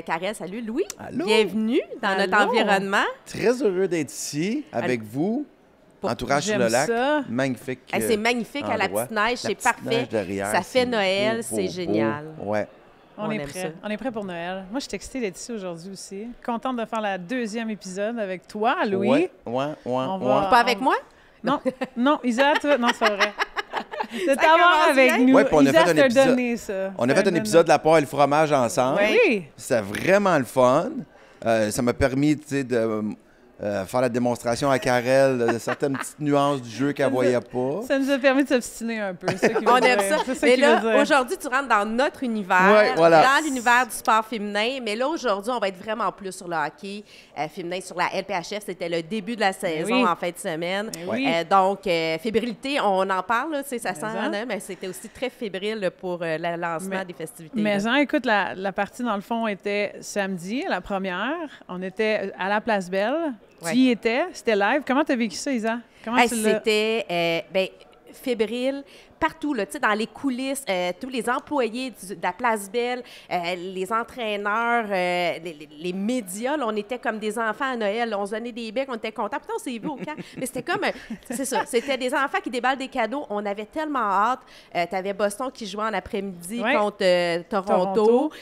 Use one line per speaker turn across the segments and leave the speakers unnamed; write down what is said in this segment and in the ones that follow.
Karel, salut Louis.
Allô?
Bienvenue dans notre
Allô?
environnement.
Très heureux d'être ici avec vous. Entourage sur
J'aime
le lac.
ça.
Magnifique.
C'est magnifique à la
endroit.
petite neige,
La
c'est
petite
parfait.
neige derrière,
Ça fait
c'est
Noël,
beau,
c'est
beau,
génial.
beau. Ouais.
On est
aime
prêt.
ça.
On est prêt pour Noël. Moi, je suis excitée d'être ici aujourd'hui aussi. Contente de faire la deuxième épisode avec toi, Louis.
Ouais.
Pas avec moi?
Non, non, Isa, toi, non, c'est pas vrai. De
commence
t'avoir avec
bien.
nous.
Ouais, puis on a
Isa,
fait un
je t'ai
épisode-
donné ça.
On a fait un épisode de La part et le fromage ensemble.
Oui.
C'était vraiment le fun. Ça m'a permis, tu sais, de faire la démonstration à Karel de certaines petites nuances du jeu qu'elle voyait pas.
Ça nous a permis de s'obstiner un peu. c'est ça qui veut
On
dire.
aime ça.
C'est ça
Mais
qui veut
là,
dire.
aujourd'hui, tu rentres dans notre univers,
Ouais, voilà.
dans l'univers du sport féminin. Mais là, aujourd'hui, on va être vraiment plus sur le hockey féminin, sur la LPHF. C'était le début de la saison
oui.
en fin de semaine.
Ben oui.
Donc, fébrilité, on en parle, là, ça sent,
ça.
hein, mais c'était aussi très fébrile là, pour le lancement des festivités.
Mais
là.
Jean, écoute, la partie, dans le fond, était samedi, la première. On était à la Place Belle.
Ouais.
Tu y étais, c'était live. Comment tu as vécu ça, Isa? Comment
Hey,
tu l'as...
c'était fébrile partout, là, tu sais, dans les coulisses, tous les employés de la Place Belle, les entraîneurs, les médias, là, on était comme des enfants à Noël, là, on se donnait des becs, on était contents. Pourtant, on s'est vus au camp. Mais c'était comme, c'est ça, c'était des enfants qui déballent des cadeaux. On avait tellement hâte. Tu avais Boston qui jouait en après-midi
Ouais.
contre Toronto.
Toronto.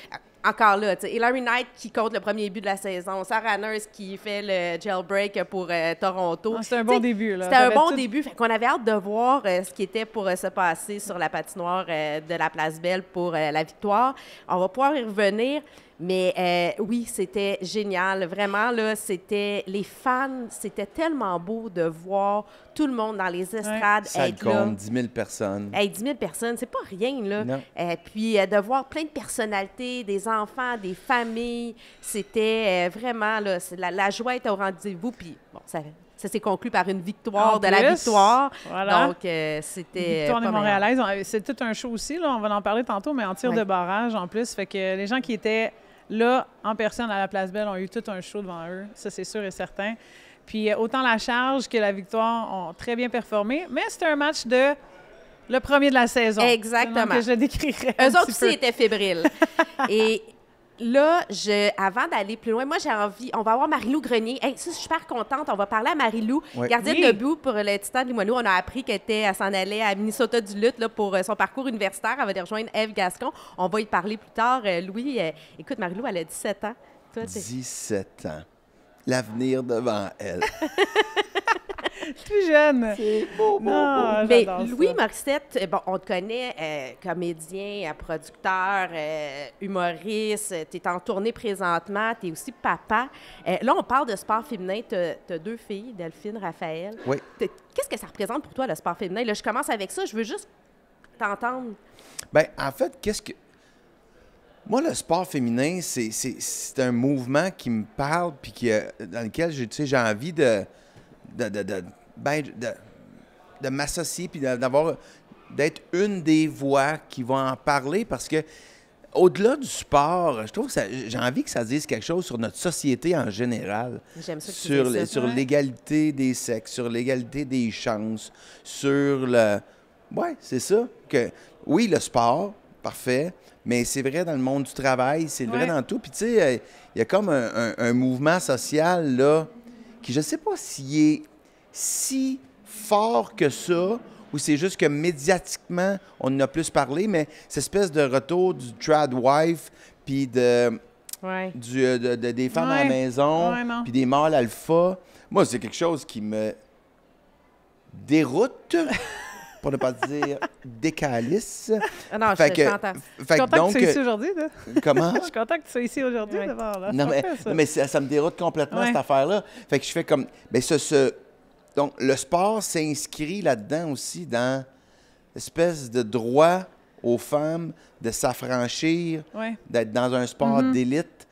Encore là, tu sais, Hilary Knight qui compte le premier but de la saison, Sarah Nurse qui fait le jailbreak pour Toronto.
Ah, c'était un
Tu
bon
sais,
début, là.
C'était un
T'avais
bon
tout-
début. Fait qu'on avait hâte de voir ce qui était pour se passer sur la patinoire de la Place Belle pour la victoire. On va pouvoir y revenir. Mais oui, c'était génial. Vraiment, là, c'était... Les fans, c'était tellement beau de voir tout le monde dans les estrades
Ça
être là.
compte 10 000 personnes.
Hey, 10 000 personnes, c'est pas rien, là.
Non.
Puis de voir plein de personnalités, des enfants, des familles, c'était vraiment, là, la joie était au rendez-vous. Puis, bon, ça s'est conclu par une victoire
En
de la
plus,
victoire.
voilà.
Donc, c'était
Victoire des
pas meilleur.
Montréalaises. C'est tout un show aussi, là. On va en parler tantôt, mais en tir
Ouais.
de barrage en plus. Fait que les gens qui étaient là, en personne à la Place Belle, ont eu tout un show devant eux. Ça, c'est sûr et certain. Puis autant la charge que la victoire ont très bien performé. Mais c'était un match de le premier de la saison.
Exactement.
Donc, je le décrirais.
Eux
un
autres
petit
aussi
peu.
étaient fébriles. Et là, avant d'aller plus loin, moi, j'ai envie... On va avoir Marie-Lou Grenier. Hey, ça, je suis super contente. On va parler à Marie-Lou,
Oui.
gardienne
Oui.
de but pour le Titan de Limoilou. On a appris qu'elle s'en allait à Minnesota du Lutte là, pour son parcours universitaire. Elle va aller rejoindre Ève Gascon. On va y parler plus tard. Louis, écoute, Marie-Lou, elle a 17 ans. Toi, t'es
17 ans. L'avenir devant elle.
Plus jeune.
C'est beau,
Non,
Mais
j'adore
Louis
ça.
Morissette, bon, on te connaît comédien, producteur, humoriste, tu es en tournée présentement, tu es aussi papa. Là, on parle de sport féminin, tu as 2 filles, Delphine, Raphaël.
Oui.
Qu'est-ce que ça représente pour toi, le sport féminin? Là, je commence avec ça, je veux juste t'entendre.
Ben, en fait, qu'est-ce que. Moi, le sport féminin, c'est un mouvement qui me parle, puis dans lequel j'ai envie de m'associer, puis d'être une des voix qui vont en parler, parce que au-delà du sport, je trouve que j'ai envie que ça dise quelque chose sur notre société en général.
J'aime ça que tu
Sur,
dises ça.
sur
Ouais.
l'égalité des sexes, sur l'égalité des chances, sur le... Oui, c'est ça. Que, oui, le sport, parfait, mais c'est vrai dans le monde du travail, c'est vrai
Ouais.
dans tout. Puis tu sais, il y a comme un mouvement social, là, qui je sais pas s'il est si fort que ça, ou c'est juste que médiatiquement, on en a plus parlé, mais cette espèce de retour du trad wife, puis
Ouais.
des femmes à la
Ouais.
maison,
Ouais, non.
puis des mâles alpha. Moi, c'est quelque chose qui me déroute, pour ne pas dire décalisse.
Ah non,
Fait
je
que-
t'entends.
Je
Fait
suis
que
contente
donc,
que tu sois ici aujourd'hui. là.
comment?
Je suis contente que tu sois ici aujourd'hui,
Ouais.
d'abord. là.
Non,
C'est
mais,
parfait, ça.
non, mais ça me déroute complètement,
Ouais.
cette affaire-là. Fait que je fais comme... Ben, donc, le sport s'inscrit là-dedans aussi dans l'espèce de droit aux femmes de s'affranchir,
Ouais.
d'être dans un sport
Mm-hmm.
d'élite,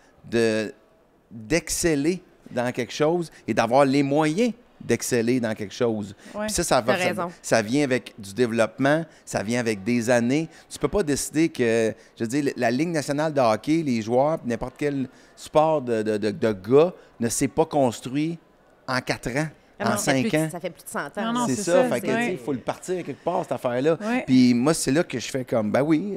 d'exceller dans quelque chose et d'avoir les moyens d'exceller dans quelque chose.
Ouais.
Puis ça
T'as raison.
ça vient avec du développement, ça vient avec des années. Tu peux pas décider que, je veux dire, la Ligue nationale de hockey, les joueurs, puis n'importe quel sport de gars ne s'est pas construit en 4 ans. en 5 ans.
Ça fait plus de 100 ans.
Non,
C'est
c'est
ça.
ça,
Fait que,
ouais.
tu sais, il faut le partir quelque part, cette affaire-là.
Ouais.
Puis moi, c'est là que je fais comme, ben oui,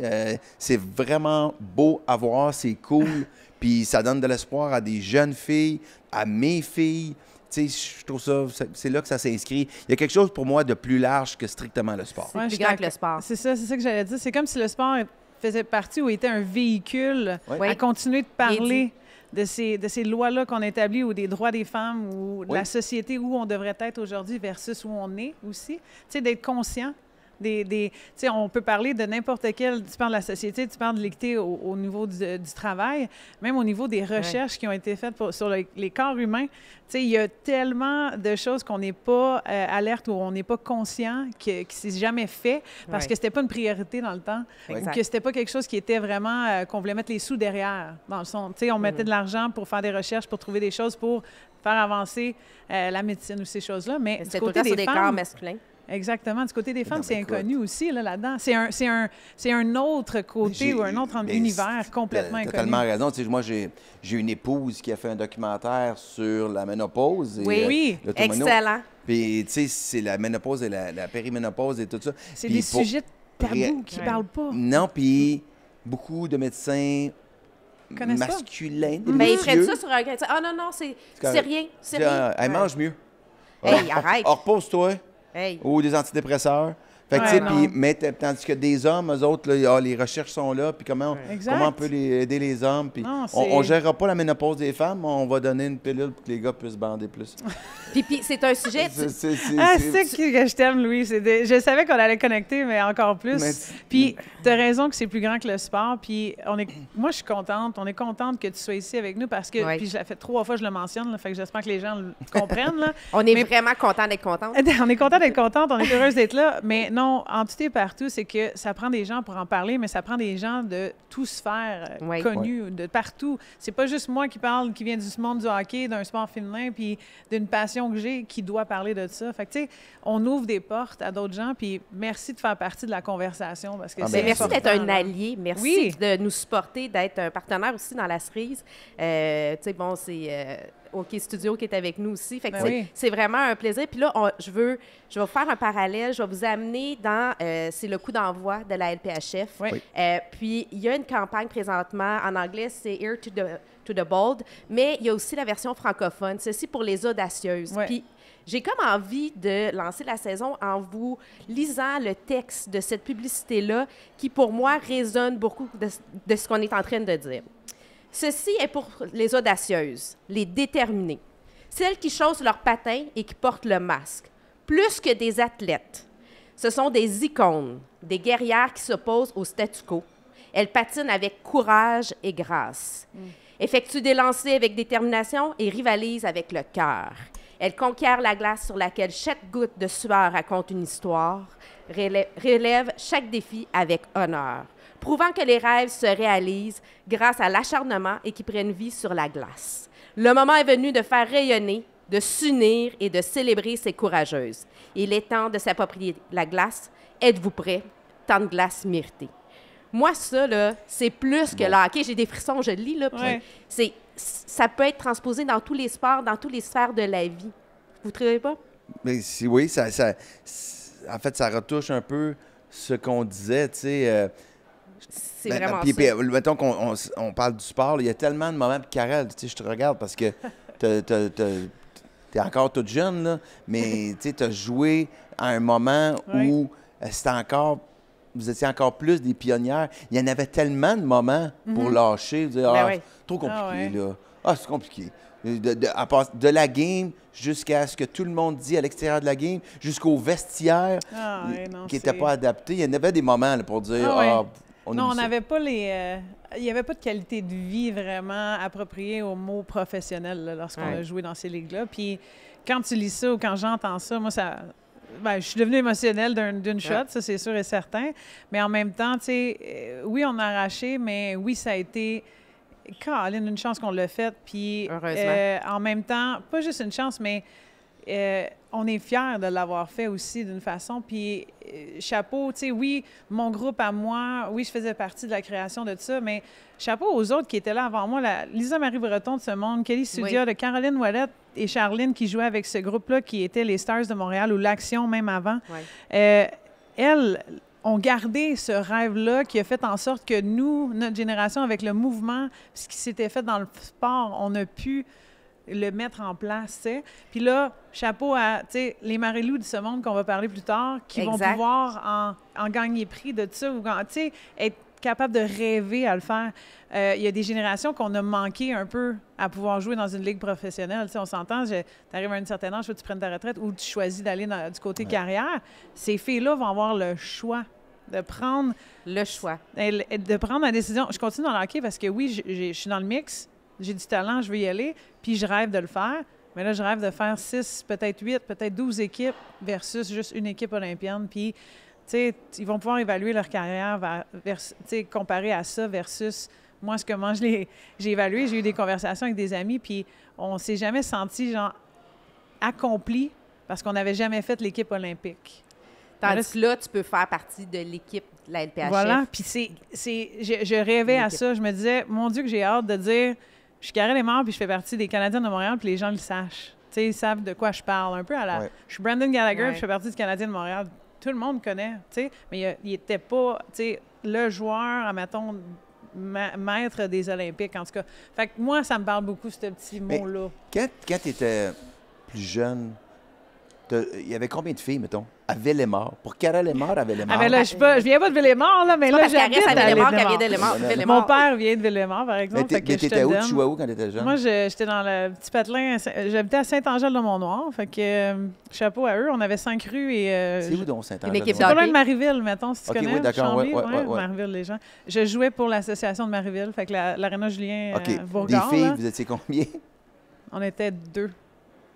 c'est vraiment beau à voir, c'est cool. Puis ça donne de l'espoir à des jeunes filles, à mes filles. Tu sais, je trouve ça, c'est là que ça s'inscrit. Il y a quelque chose pour moi de plus large que strictement le sport.
C'est
Ouais,
plus
je suis
grand que le
d'accord.
sport.
C'est ça que j'allais dire. C'est comme si le sport faisait partie ou était un véhicule
Ouais.
à continuer de parler
dit.
de ces lois-là qu'on établit ou des droits des femmes ou de
Oui.
la société où on devrait être aujourd'hui versus où on est aussi. Tu sais, d'être conscient. Tu sais, on peut parler de n'importe quel... Tu parles de la société, tu parles de l'équité au niveau du travail, même au niveau des recherches qui ont été faites sur les corps humains. Tu sais, il y a tellement de choses qu'on n'est pas alerte ou on n'est pas conscient qui ne s'est jamais fait parce
Ouais.
que c'était pas une priorité dans le temps
Exact.
ou que c'était pas quelque chose qui était vraiment... qu'on voulait mettre les sous derrière. Dans le son. Tu sais, on mettait de l'argent pour faire des recherches, pour trouver des choses, pour faire avancer la médecine ou ces choses-là. Mais du
C'était tout le
côté
temps sur
des
des corps
femmes...
masculins.
Exactement. Du côté des femmes,
non,
c'est
mais écoute.
inconnu aussi, là-dedans. C'est un autre côté ou un autre univers complètement
T'as
inconnu.
totalement raison. Tu sais, moi, j'ai une épouse qui a fait un documentaire sur la ménopause. Et,
Oui,
Oui.
l'automéno.
Excellent.
Puis, tu sais, c'est la ménopause et la périménopause et tout ça.
C'est
Puis
des sujets tabous qui
Ouais.
parlent pas.
Non, puis beaucoup de médecins
Connaissent pas.
masculins, des
Mais ils
messieurs.
prennent ça sur un grain. Ah non, non, c'est
correct.
rien. C'est
Dis,
rien.
Elle
Ouais.
mange mieux.
Hey, arrête.
Repose-toi.
Hey.
Ou des antidépresseurs. Fait que,
Ouais,
tu sais,
non.
tandis que des hommes, eux autres, là, les recherches sont là, puis comment
Exact.
on peut aider les hommes. Puis
Non,
on ne
c'est-
gérera pas la ménopause des femmes, on va donner une pilule pour que les gars puissent bander plus.
Puis c'est un sujet.
Ah, c'est que je t'aime, Louis. Je savais qu'on allait connecter, mais encore plus.
Mais-
Puis, tu as raison que c'est plus grand que le sport. Puis, moi, je suis contente. On est contente que tu sois ici avec nous parce que,
Ouais.
puis, je l'ai fait 3 fois, je le mentionne, là, fait que j'espère que les gens le comprennent. Là.
On est
Mais-
vraiment content d'être contente.
On est content d'être contente, on est heureuse d'être là, mais non, en tout et partout, c'est que ça prend des gens pour en parler, mais ça prend des gens de tous sphères
Oui.
connus, de partout. C'est pas juste moi qui parle, qui vient du monde du hockey, d'un sport féminin, puis d'une passion que j'ai, qui doit parler de ça. Fait que, tu sais, on ouvre des portes à d'autres gens, puis merci de faire partie de la conversation, parce que
Ah,
c'est
ben,
Merci d'être
important,
un
là.
allié. Merci
Oui.
de nous supporter, d'être un partenaire aussi dans la cerise. Tu sais, bon, c'est OK Studio qui est avec nous aussi. Fait que
Ben
c'est-
oui.
c'est vraiment un plaisir. Puis là, je vais vous faire un parallèle. Je vais vous amener dans... c'est le coup d'envoi de la LPHF.
Oui.
Oui.
Puis il y a une campagne présentement. En anglais, c'est Here to the Bold. Mais il y a aussi la version francophone. Ceci pour les audacieuses.
Ouais.
Puis j'ai comme envie de lancer la saison en vous lisant le texte de cette publicité-là qui, pour moi, résonne beaucoup de ce qu'on est en train de dire. Ceci est pour les audacieuses, les déterminées, celles qui chaussent leurs patins et qui portent le masque. Plus que des athlètes, ce sont des icônes, des guerrières qui s'opposent au statu quo. Elles patinent avec courage et grâce, effectuent des lancers avec détermination et rivalisent avec le cœur. Elles conquièrent la glace sur laquelle chaque goutte de sueur raconte une histoire, relèvent chaque défi avec honneur, prouvant que les rêves se réalisent grâce à l'acharnement et qui prennent vie sur la glace. Le moment est venu de faire rayonner, de s'unir et de célébrer ces courageuses. Il est temps de s'approprier la glace. Êtes-vous prêts? Tant de glace méritée. Moi, ça, là, c'est plus que le hockey. J'ai des frissons, je le lis, là. Puis
Ouais.
ça peut être transposé dans tous les sports, dans toutes les sphères de la vie. Vous ne trouvez pas?
Mais oui, en fait, ça retouche un peu ce qu'on disait, tu sais.
C'est
Ben,
vraiment
puis,
ça.
mettons qu'on parle du sport, il y a tellement de moments. Puis Karel, tu sais, je te regarde parce que t'es encore toute jeune, là, mais tu as joué à un moment
Oui.
où vous étiez encore plus des pionnières. Il y en avait tellement de moments pour lâcher, dire,
Ben
ah,
oui.
trop compliqué,
Ah ouais.
là. Ah, c'est compliqué. De la game jusqu'à ce que tout le monde dit à l'extérieur de la game, jusqu'au vestiaire
Ah, ouais, non,
qui n'était
c'est-
pas adapté. Il y en avait des moments là, pour dire,
Ah ouais.
on
Non,
oublie
on
ça.
n'avait pas les. Il n'y avait pas de qualité de vie vraiment appropriée au mot professionnel là, lorsqu'on
Ouais.
a joué dans ces ligues-là. Puis quand tu lis ça ou quand j'entends ça, moi, ça. Ben, je suis devenue émotionnelle d'une shot,
Ouais.
ça c'est sûr et certain. Mais en même temps, tu sais, oui, on a arraché, mais oui, ça a été. Caroline, une chance qu'on l'a fait. Puis
Heureusement.
en même temps, pas juste une chance, mais on est fiers de l'avoir fait aussi d'une façon. Puis chapeau, tu sais, oui, mon groupe à moi, oui, je faisais partie de la création de ça, mais chapeau aux autres qui étaient là avant moi, Lisa Marie Breton de ce monde, Kelly Sudia,
Oui.
de Caroline Ouellette, et Charline qui jouaient avec ce groupe-là, qui était les Stars de Montréal, ou l'Action même avant,
Ouais.
elles ont gardé ce rêve-là qui a fait en sorte que nous, notre génération, avec le mouvement, ce qui s'était fait dans le sport, on a pu le mettre en place, tu sais. Puis là, chapeau à, tu sais, les Marie-Lou de ce monde qu'on va parler plus tard, qui vont
Exact.
pouvoir en gagner prix de ça, ou, tu sais, être capable de rêver à le faire. Il y a des générations qu'on a manqué un peu à pouvoir jouer dans une ligue professionnelle. Tu sais, on s'entend, tu arrives à un certain âge, soit tu prennes ta retraite ou tu choisis d'aller du côté carrière. Ces filles-là vont avoir le choix de prendre
Le choix.
la décision. Je continue dans le hockey parce que oui, je suis dans le mix, j'ai du talent, je veux y aller, puis je rêve de le faire. Mais là, je rêve de faire 6, peut-être 8, peut-être 12 équipes versus juste une équipe olympienne. Puis, tu sais, ils vont pouvoir évaluer leur carrière comparé à ça versus moi, comment j'ai évalué. J'ai eu des conversations avec des amis, puis on s'est jamais senti, genre, accompli parce qu'on n'avait jamais fait l'équipe olympique.
Tandis que là, tu peux faire partie de l'équipe de la LPHF.
Voilà, puis je rêvais à ça. Je me disais, mon Dieu, que j'ai hâte de dire, je suis Karel Aymard, puis je fais partie des Canadiens de Montréal, puis les gens le sachent. Tu sais, ils savent de quoi je parle. Un peu à la...
Ouais.
Je suis Brandon Gallagher,
Ouais.
puis je fais partie du Canadien de Montréal. Tout le monde connaît, tu sais, mais il n'était pas, tu sais, le joueur, admettons, maître des Olympiques, en tout cas. Fait que moi, ça me parle beaucoup, ce petit
Mais
mot-là.
Quand tu étais plus jeune, il y avait combien de filles, mettons, à Villemort? Pour Karel Aymard, à Villemort?
Ah, ben là, je viens pas de Villemort, là, mais
C'est
là,
pas parce
j'habite
qu'Ariès
à
avait les morts qu'elle vient
Villemort.
de
Non,
Villemort.
Mon père vient de Villemort, par exemple.
Mais
fait que je te
t'étais où?
donne.
Tu jouais où quand t'étais jeune?
Moi, j'étais dans le petit patelin. J'habitais à Saint-Angèle-de-Mont-Noir. Fait que chapeau à eux. On avait 5 rues et.
C'est où donc Saint-Angèle?
Une équipe
C'est pas loin
hockey.
de Marieville, mettons, si tu
Ok,
connais.
oui, d'accord,
Chambly,
ouais.
Marieville, les gens. Je jouais pour l'association de Marieville. Fait que l'Arena Julien
OK. Des
Bourgard.
filles,
Là,
vous étiez combien?
on était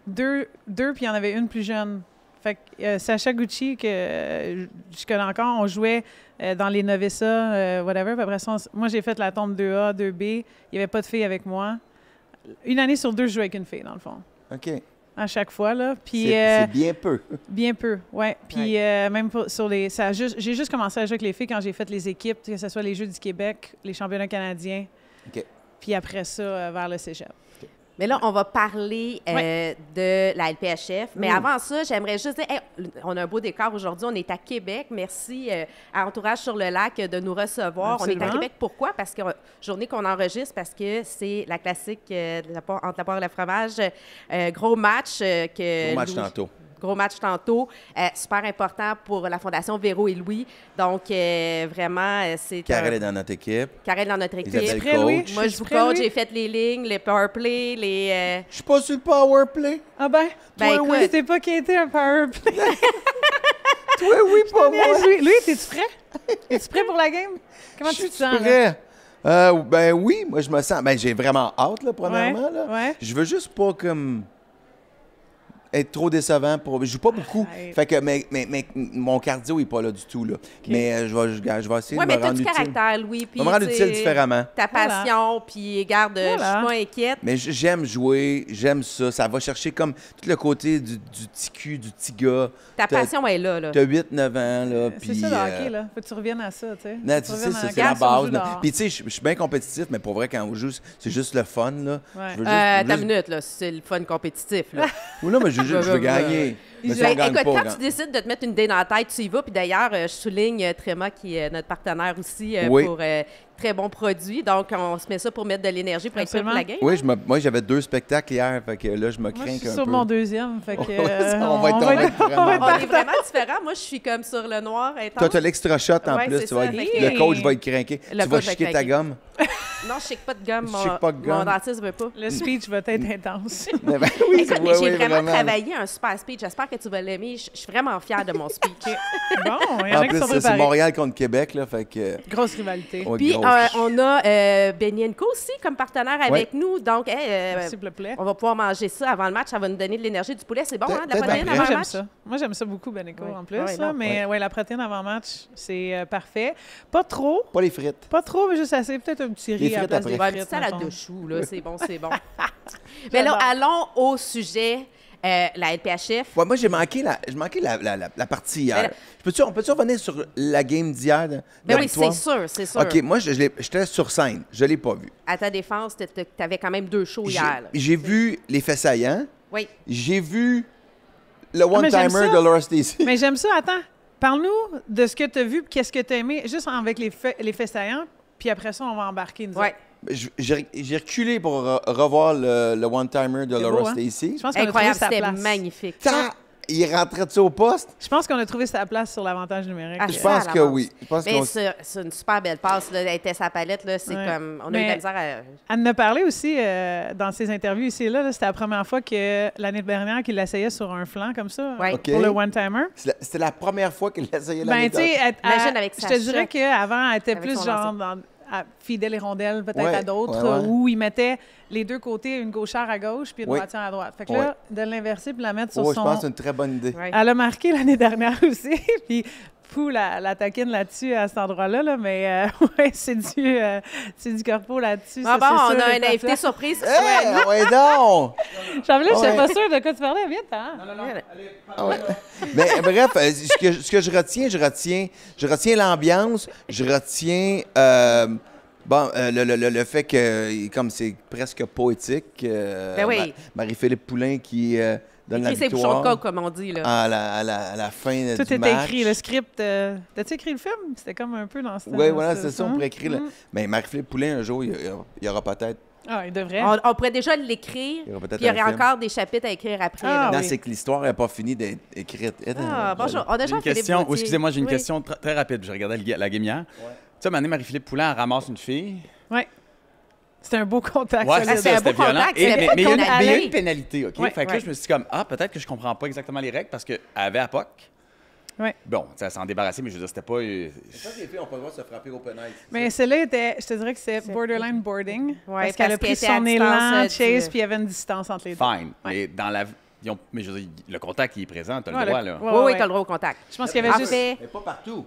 deux, puis il y en avait une plus jeune. Fait que Sacha Gucci, que je connais encore, on jouait dans les novicas, whatever. Puis après ça, moi, j'ai fait la tombe 2A, 2B. Il n'y avait pas de filles avec moi. Une année sur deux, je jouais avec une fille, dans le fond.
OK.
À chaque fois, là. Puis,
C'est bien peu.
bien peu, oui. Puis même sur les... J'ai juste commencé à jouer avec les filles quand j'ai fait les équipes, que ce soit les Jeux du Québec, les championnats canadiens.
OK.
Puis après ça, vers le cégep.
Mais là, on va parler de la LPHF. Mais avant ça, j'aimerais juste dire, hey, on a un beau décor aujourd'hui. On est à Québec. Merci à Entourage sur le lac de nous recevoir.
Absolument.
On est à Québec. Pourquoi? Parce que journée qu'on enregistre, parce que c'est la classique entre la poire et le fromage. Gros match.
Gros match tantôt.
Gros match tantôt. Super important pour la Fondation Véro et Louis. Donc, vraiment, c'est...
Karel est dans notre équipe.
Karel dans notre équipe.
Isabelle
Prêt, Louis?
coach.
Moi, je
suis
vous
prêt,
coach.
Louis?
J'ai fait les lignes, les power play, les...
Je suis pas sur le power play.
Ah ben,
Ben,
toi,
écoute.
oui, t'es pas quitté un power play.
Toi, oui, pas moi.
Louis, t'es-tu prêt? Es-tu prêt pour la game? Comment tu te
Je
sens?
suis
là?
prêt. Ben oui, moi je me sens. Ben j'ai vraiment hâte, là, premièrement. Là.
Ouais.
Je veux juste pas comme être trop décevant. Je joue pas beaucoup.
Arrête.
Fait que mon cardio est pas là du tout. Là. Mais je vais essayer
Oui,
de
mais
me
t'as
rendre
du
utile.
caractère, Louis.
Je vais me rendre
puis,
utile
tu sais,
différemment.
Ta passion, puis garde, je
Voilà.
suis pas inquiète.
Mais j'aime jouer, j'aime ça. Ça va chercher comme tout le côté du petit cul, du petit gars.
Ta
T'as-
passion est là.
T'as 8-9 ans, là.
C'est
puis,
ça le hockey, là. Faut que tu reviennes à ça, tu sais.
Non,
Faut
tu
que
sais,
reviennes
ça,
à-
c'est la
Regarde si on
base.
joue
là.
dehors.
Puis, tu sais, je suis bien compétitif, mais pour vrai, quand on joue, c'est juste le fun, là.
Ouais.
Je veux
Ta
juste-
minute, là, c'est le fun compétitif. Là.
Oui, non, mais je veux gagner. Mais si on gagne
Écoute,
pas,
quand tu décides de te mettre une idée dans la tête, tu y vas. Puis d'ailleurs, je souligne Tréma, qui est notre partenaire aussi,
Oui.
pour très bons produits. Donc, on se met ça pour mettre de l'énergie pour être prêt pour la game.
Oui, moi, j'avais 2 spectacles hier, fait que là, je me
Moi,
crains
je suis
un
sur
peu.
mon deuxième, fait que...
On va être tombé vraiment.
On est vraiment différents. Moi, je suis comme sur le noir intense.
Toi, t'as l'extra shot en
Ouais,
plus.
c'est
Tu vas
ça,
être-
fait que-
le coach va être craqué.
Le
Tu vas
coach va
chiquer ta
craquer.
gomme.
Non, je sais pas de gomme.
Je sais pas de gomme.
Mon dentiste veut pas.
Le speech va être intense.
Mais ben oui,
Écoute, mais
ouais,
j'ai
ouais,
vraiment travaillé un super speech. J'espère que tu vas l'aimer. Je suis vraiment fière de mon speech.
Bon, il y en
En
a qui
plus,
sont
c'est
préparés.
Montréal contre Québec, là, fait que...
Grosse rivalité.
ouais,
Puis,
grosse.
on a Benienko aussi comme partenaire avec nous. Donc,
S'il te plaît.
on va pouvoir manger ça avant le match. Ça va nous donner de l'énergie. Du poulet, c'est bon, hein, de la
Peut-être
protéine
après.
avant
Moi,
le
j'aime
match?
ça. Moi, j'aime ça beaucoup, Beneco,
Ouais.
en plus.
Ouais,
là,
non.
mais ouais, la protéine avant match, c'est parfait. Pas trop.
Pas les frites.
Pas trop, mais juste assez. Peut-être un petit riz à la
frites
place
après.
des
Ouais, une
frites.
petite salade
mettons.
de choux, là. C'est bon, c'est bon. Mais là,
J'adore.
allons au sujet, la LPHF.
Ouais, moi, j'ai manqué la partie hier. On peut-tu revenir sur la game d'hier? de
Ben
la
oui,
victoire?
c'est sûr, c'est sûr.
OK, moi, j'étais sur scène. Je l'ai pas vu.
À ta défense, tu avais quand même 2 shows hier. là.
J'ai vu les faits saillants.
Oui.
J'ai vu le
mais j'aime
one-timer
ça.
de Laura Stacey.
Mais j'aime ça. Attends, parle-nous de ce que tu as vu, qu'est-ce que tu as aimé, juste avec les faits saillants, puis après ça, on va embarquer. Nous
Oui.
autres.
J'ai reculé pour revoir le one-timer de
C'est
Laura
beau, hein?
Stacey.
Je pense qu'on a trouvé
Incroyable,
sa
c'était
place.
magnifique.
Il rentrait-tu au poste?
Je pense qu'on a trouvé sa place sur l'avantage numérique.
Ah,
Je
ça,
pense
à
que
l'avance.
oui. Je pense
Mais
qu'on-
c'est une super belle passe. Là. Elle était sa palette. Là. C'est
Ouais.
comme... On a eu de
Mais-
la misère à...
Elle en a parlé aussi dans ses interviews ici et là. C'était la première fois que l'année dernière qu'il l'essayait sur un flanc comme ça
Ouais.
OK.
pour le one-timer.
C'était la première fois qu'il essayait la
Ben, tu sais,
Imagine avec
je
sa
te dirais
shot.
qu'avant, elle était
Avec
plus
son
genre
lancer.
fidèle et rondelle, peut-être
Ouais,
à d'autres,
ouais, ouais.
où il mettait les deux côtés, une gauchère à gauche puis une
Oui.
droitière à droite. Fait que
Ouais.
là, de l'inverser puis la mettre sur
Oh, je
son...
pense que c'est une très bonne idée.
Ouais.
Elle a marqué l'année dernière aussi, puis Pou la taquine là-dessus à cet endroit-là, là, mais ouais, c'est du corpo là-dessus.
Ah
ça,
bon,
c'est
on
sûr
a
et
un
certain.
invité surprise.
Eh, ouais, donc!
J'en voulais, je
Ouais.
n'étais pas sûre de quoi tu parlais. Viens, hein?
Ah ouais. Mais bref, ce que je retiens l'ambiance, je retiens le fait que comme c'est presque poétique.
Ben oui.
Marie-Philippe Poulain qui donne la
Écrit ses bouchons de
victoire
coke, comme on dit. Là.
à la fin
Tout
du
était
match.
écrit, le script. T'as-tu écrit le film? C'était comme un peu dans ce
Oui, voilà, c'est ça, on
hein?
pourrait écrire. Mais Marie-Philippe Poulain, un jour, il y aura peut-être.
Ah, il devrait.
On pourrait déjà l'écrire,
Il y aura
puis
peut-être
il y aurait
un film.
encore des chapitres à écrire après.
Ah,
là.
Non,
oui.
c'est que l'histoire n'est pas finie d'être écrite.
Ah, bonjour. On a
J'ai une
Jean-Philippe
question.
Gauthier.
Excusez-moi, j'ai une
Oui.
question très rapide. Je regardais la game hier. Tu sais, à un moment donné, Marie-Philippe Poulain elle ramasse une fille.
Oui. C'était un beau contact.
Ouais,
solide.
c'est
c'est un
ça, c'était
beau
violent.
contact,
Et-
c'était
mais
pas
mais il y a une-
condamné.
mais il y a une pénalité, OK?
Ouais,
Fait que là, je me suis dit comme, peut-être que je comprends pas exactement les règles parce qu'elle avait à POC.
Ouais.
Bon, ça s'en débarrasser, mais je veux dire, c'était pas...
Ça, les filles n'ont pas le droit de se frapper au penalty.
Mais celle-là était, je te dirais que c'est borderline boarding.
Ouais,
parce qu'elle a
parce
pris
qu'elle était
son
à
élan,
distance,
chase, puis il y avait une distance entre les deux.
Fine.
Ouais.
Mais dans la... mais je veux dire, le contact, il est présent, t'as
Ouais,
le droit, là.
Oui, oui, tu as le droit au contact.
Je pense qu'il y avait juste.
Parfait.
Mais pas partout.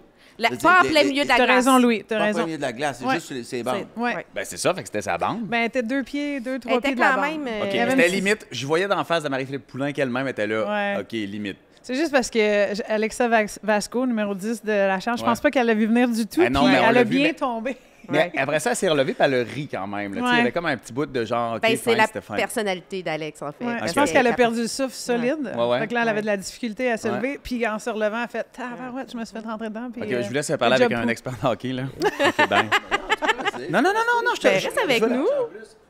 Pas en plein milieu de la
T'as
glace.
raison, Louis. T'as
Pas en
raison.
plein milieu de la glace, c'est
Ouais.
juste sur les bandes.
Ouais.
Ouais.
Ben, c'est ça, fait que c'était sa bande.
Ben, elle était 2 pieds, 2, 3
Elle
pieds
était
de la
quand
bande.
même...
OK,
il y avait
mais c'était
une-
limite. Je voyais d'en face de Marie-Philippe Poulain qu'elle-même était là.
Ouais.
OK, limite.
C'est juste parce que Alexa Vasco, numéro 10 de la charge, je
Ouais.
pense pas qu'elle l'a vu venir du tout.
Ah non,
puis
mais on
elle
l'a
a
vu,
bien
mais-
tombé.
Mais après ça, elle s'est relevée, puis elle a ri quand même. Là. Tu sais, Il y
Ouais.
avait comme un petit bout de genre, OK,
Ben, c'est
fine,
la
c'était fine.
personnalité d'Alex, en fait.
Ouais.
Parce
Je pense
que-
qu'elle a perdu le souffle solide.
Ouais.
Fait que là, elle avait
Ouais.
de la difficulté à se
Ouais.
lever. Puis en se relevant, elle fait « Tabarouette, je me suis fait rentrer dedans. » Puis,
OK, je vous laisse parler
good
avec
job,
un
Pou.
expert de hockey, là. OK, bye. Non, je te...
Ben, reste avec nous.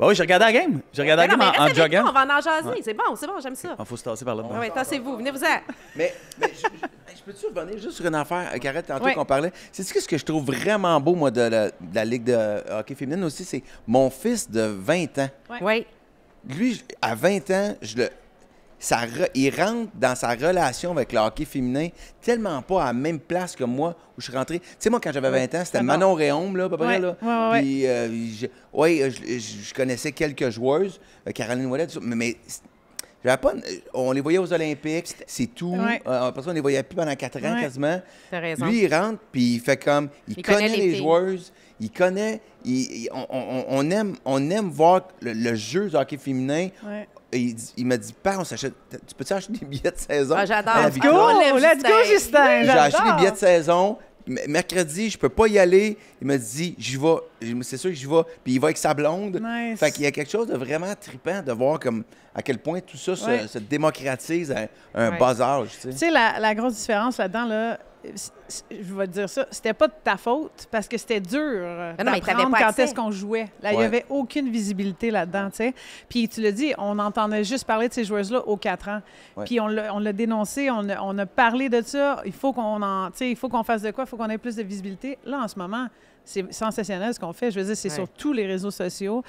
Oui, j'ai regardé la game. J'ai regardé
Ben
la
non,
game
mais
en
reste avec
jogging.
nous, on va en jaser. C'est bon, j'aime ça.
Il faut se tasser par là.
Ah ouais, tassez-vous, venez-vous-en.
Mais je peux-tu revenir juste sur une affaire, Carrette, tantôt
Ouais.
qu'on parlait? C'est ce que je trouve vraiment beau, moi, de la Ligue de hockey féminine aussi, c'est mon fils de 20 ans.
Oui.
Lui, à 20 ans, il rentre dans sa relation avec le hockey féminin tellement pas à la même place que moi où je suis rentré. Tu sais, moi, quand j'avais 20 ans, c'était
J'adore.
Manon Réaume, là, à peu près.
Ouais,
Là.
ouais.
Puis, je connaissais quelques joueuses, Caroline Ouellet, tout ça, mais j'avais pas, on les voyait aux Olympiques, c'est tout.
Ouais.
Après ça, on les voyait plus pendant 4 ans
Ouais.
quasiment.
T'as raison.
Lui, il rentre, puis il fait comme... Il
connaît
connaît
les
les
filles.
joueuses, il connaît... on aime voir le jeu du hockey féminin.
Ouais.
Et il m'a dit, Père, tu peux-tu acheter des billets de saison?
Ah, j'adore.
À la
Go!
victoire?
On lève
Let's go,
Justin.
Justin!
J'ai acheté
j'adore.
des billets de saison. Mercredi, je peux pas y aller. Il m'a dit, j'y vais. C'est sûr que j'y vais. Puis il va avec sa blonde.
Nice.
Fait qu'il y a quelque chose de vraiment trippant de voir comme à quel point tout ça
Ouais.
se démocratise à un
Ouais.
bas âge. Tu sais.
Tu sais, la grosse différence là-dedans, là, je vais te dire ça, c'était pas de ta faute parce que c'était dur
Mais non, mais t'avais
d'apprendre
pas
quand
accès.
est-ce qu'on jouait. Là, il n'y
Ouais.
avait aucune visibilité là-dedans, tu sais. Puis tu l'as dit, on entendait juste parler de ces joueuses-là aux 4 ans.
Ouais.
Puis on l'a dénoncé, on a parlé de ça. Il faut qu'on fasse de quoi, il faut qu'on ait plus de visibilité. Là, en ce moment, c'est sensationnel ce qu'on fait. Je veux dire, c'est
Ouais.
sur tous les réseaux sociaux.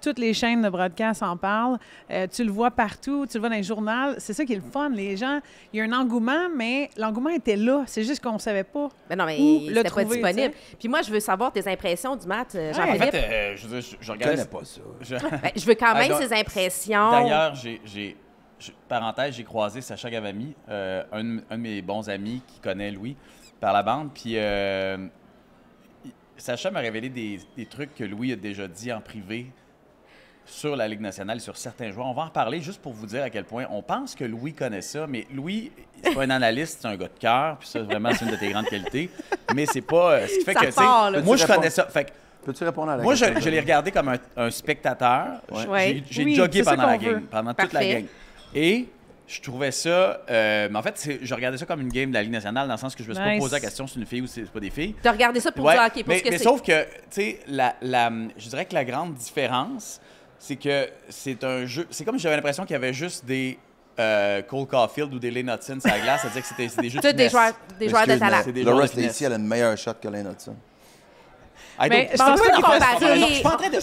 Toutes les chaînes de broadcast en parlent. Tu le vois partout, tu le vois dans les journaux. C'est ça qui est le fun. Les gens, il y a un engouement, mais l'engouement était là. C'est juste qu'on ne savait pas.
Ben non, mais
Où le
c'était pas
trouver,
disponible. Puis moi, je veux savoir tes impressions du match,
En
Jean-Philippe.
fait, je veux dire, je
Je
regardais...
connais pas ça.
Ben, je veux quand même
Ah,
ses impressions.
D'ailleurs, parenthèse, j'ai croisé Sacha Gavami, un de mes bons amis qui connaît Louis par la bande. Puis Sacha m'a révélé des trucs que Louis a déjà dit en privé sur la Ligue nationale, sur certains joueurs. On va en reparler juste pour vous dire à quel point on pense que Louis connaît ça, mais Louis, c'est pas un analyste, c'est un gars de cœur, puis ça, vraiment, c'est une de tes grandes qualités. Mais c'est pas ce qui fait
Ça
que, tu sais,
part, là.
moi, je
Peux-tu
connais ça. Fait que
Peux-tu répondre à la
moi,
question?
je l'ai regardé comme un spectateur.
Ouais.
J'ai
Oui,
jogué
c'est ça
pendant la
qu'on veut.
game, pendant toute la
Parfait.
game. Et je trouvais ça... mais en fait, je regardais ça comme une game de la Ligue nationale, dans le sens que je me suis pas posé la question si c'est une fille ou si c'est pas des filles.
Tu as regardé ça pour dire, OK, pour ce que
mais
c'est.
sauf que, tu sais, je dirais que la grande différence, c'est que c'est un jeu... C'est comme si j'avais l'impression qu'il y avait juste des... Cole Caulfield ou des Lane Hudson sur la glace, c'est-à-dire que c'est des jeux de
Tous des
finesse.
joueurs de talent.
C'est des joueurs de
Laura
finesse.
Stacey, elle a une meilleure shot que Lane Hudson.
Mais
Je
je pense
pas
qu'il
comparer.
fait-
suis pas en train de...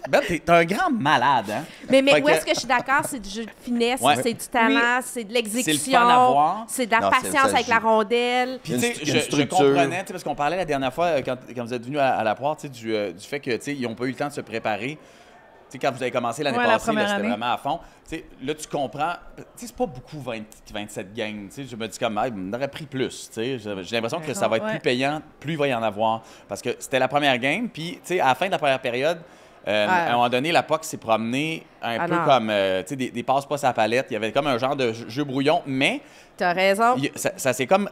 Ben, t'es un grand malade, hein?
Mais
Fait
où
que-
est-ce que je suis d'accord? C'est du jeu de finesse,
Ouais.
c'est du talent, c'est de
C'est
l'exécution,
le fun à voir.
c'est de la
Non, c'est-
patience
ça
avec la
joue.
rondelle.
Puis, tu sais,
Il y a une
je
structure.
comprenais, tu sais, parce qu'on parlait la dernière fois, quand vous êtes venu à la poire, tu sais, du fait que, tu sais, ils n'ont pas eu le temps de se préparer. Tu sais, quand vous avez commencé l'année
Ouais, la
passée, là,
première
c'était
année.
vraiment à fond. Tu sais, là, tu comprends. Tu sais, c'est pas beaucoup 27 games. Tu sais, je me dis comme, on aurait pris plus. Tu sais, j'ai l'impression que ça va être plus payant, plus il va y en avoir. Parce que c'était la première game, puis, tu sais, à la fin de la première période, à un moment donné, la POC s'est promenée un peu
non.
comme, tu sais, des passes pas à la palette. Il y avait comme un genre de jeu brouillon, mais
T'as raison.
ça s'est comme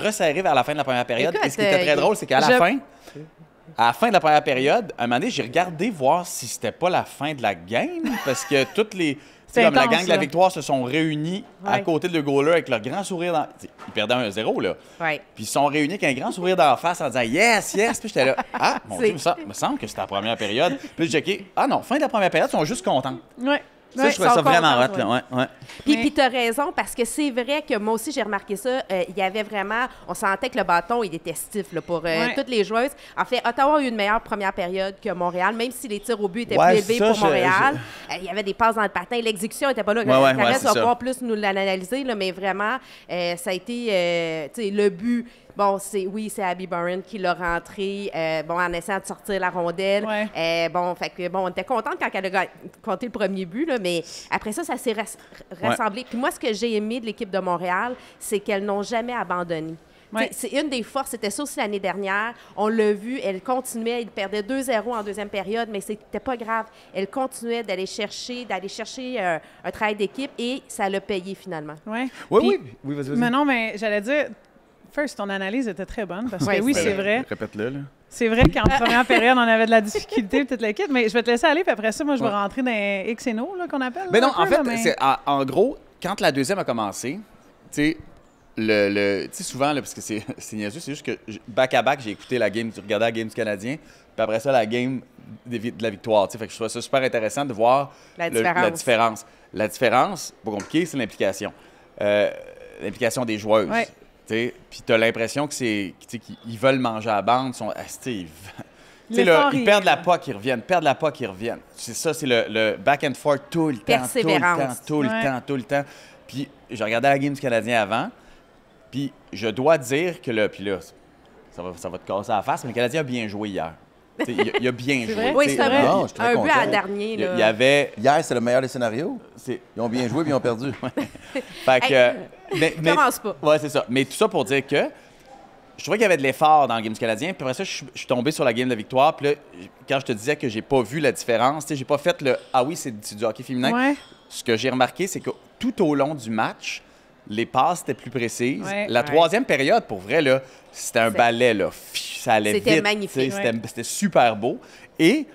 resserré vers la fin de la première période.
Écoute,
Et ce qui était très drôle, c'est qu'à la fin, à la fin de la première période, à un moment donné, j'ai regardé voir si c'était pas la fin de la game, parce que toutes les...
C'est
comme la
intense,
gang de la
là.
victoire se sont réunis à
Ouais.
côté de le goaler avec leur grand sourire dans... Ils perdaient 1-0, là.
Ouais.
Puis ils se sont réunis avec un grand sourire d'en face en disant « Yes, yes! » Puis j'étais là « Ah, mon
C'est-
Dieu, il me semble que c'était la première période. » Puis j'ai checké « Ah non, fin de la première période, ils sont juste contents.
Ouais. »
Ça, je trouvais ça
sont
vraiment
contents,
hot, là. Ouais, ouais.
Puis,
Mais-
puis tu as raison, parce que c'est vrai que moi aussi, j'ai remarqué ça. Il y avait vraiment... On sentait que le bâton, il était stiff là, pour
Ouais.
toutes les joueuses. En fait, Ottawa a eu une meilleure première période que Montréal, même si les tirs au but étaient
Ouais,
plus élevés
ça,
pour
je-
Montréal. Il y avait des passes dans le patin. L'exécution n'était pas là.
Ouais,
Karel
c'est
va
ça.
pouvoir plus nous l'analyser, là, mais vraiment, ça a été... tu sais, le but... Bon, c'est Abby Burren qui l'a rentré, en essayant de sortir la rondelle.
Ouais.
On était contente quand elle a compté le premier but, là, mais après ça s'est rassemblé. Puis moi, ce que j'ai aimé de l'équipe de Montréal, c'est qu'elles n'ont jamais abandonné.
Ouais.
C'est une des forces, c'était ça aussi l'année dernière. On l'a vu, elle continuait, elle perdait 2-0 en deuxième période, mais c'était pas grave. Elle continuait d'aller chercher un travail d'équipe et ça l'a payé finalement.
Ouais.
Oui,
Puis-
oui, vas-y, vas-y.
Mais non, mais j'allais dire, first, ton analyse était très bonne, parce que
Ouais,
oui,
c'est
c'est vrai.
Répète-le, là.
C'est vrai qu'en première période, on avait de la difficulté, toute l'équipe, mais je vais te laisser aller, puis après ça, moi, je vais
Ouais.
rentrer dans les X et No, là, qu'on appelle.
Mais
là,
non,
un
en
peu,
fait,
là, mais-
c'est, en gros, quand la deuxième a commencé, tu sais, tu sais, souvent, là, parce que c'est niaiseux, c'est juste que back-à-back, j'ai écouté la game, regardé la game du Canadien, puis après ça, la game de la victoire. Tu sais, fait que je trouvais ça super intéressant de voir
La
la
différence.
différence. La différence, pas compliqué, c'est l'implication. L'implication des joueuses.
Ouais.
Tu sais, puis tu as l'impression que c'est, tu sais, qu'ils veulent manger à la bande, ils sont, tu sais, tu sais, là,
L'effort,
ils
il-
perdent la POC, ils reviennent, perdent la POC, ils reviennent. C'est ça, c'est le back and forth tout le temps,
Persévérance.
tout le
Ouais.
temps, tout le temps. Puis j'ai regardé la game du Canadien avant, puis je dois dire que là, puis là, ça va te casser la face, mais le Canadien a bien joué hier. Tu sais, il a bien joué.
vrai?
Oui,
Tu sais,
c'est vrai.
Non, je suis très
Un but
content.
à la dernière.
Il
là.
y avait...
Hier, c'est le meilleur des scénarios.
c'est-
Ils ont bien joué puis ils ont perdu.
Fait que...
Hey,
mais-
commence pas.
Ouais, c'est ça. Mais tout ça pour dire que je trouvais qu'il y avait de l'effort dans le game du Canadien. Puis après ça, je suis tombé sur la game de la victoire. Puis là, quand je te disais que j'ai pas vu la différence, tu sais, j'ai pas fait le « Ah oui, c'est du hockey féminin
Ouais.
Ce que j'ai remarqué, c'est que tout au long du match, les passes étaient plus précises.
Ouais.
La
Ouais.
troisième période, pour vrai, là, c'était un
C'est-
balai. Là. Ça allait
C'était
vite.
magnifique.
Tu sais, C'était super beau. Et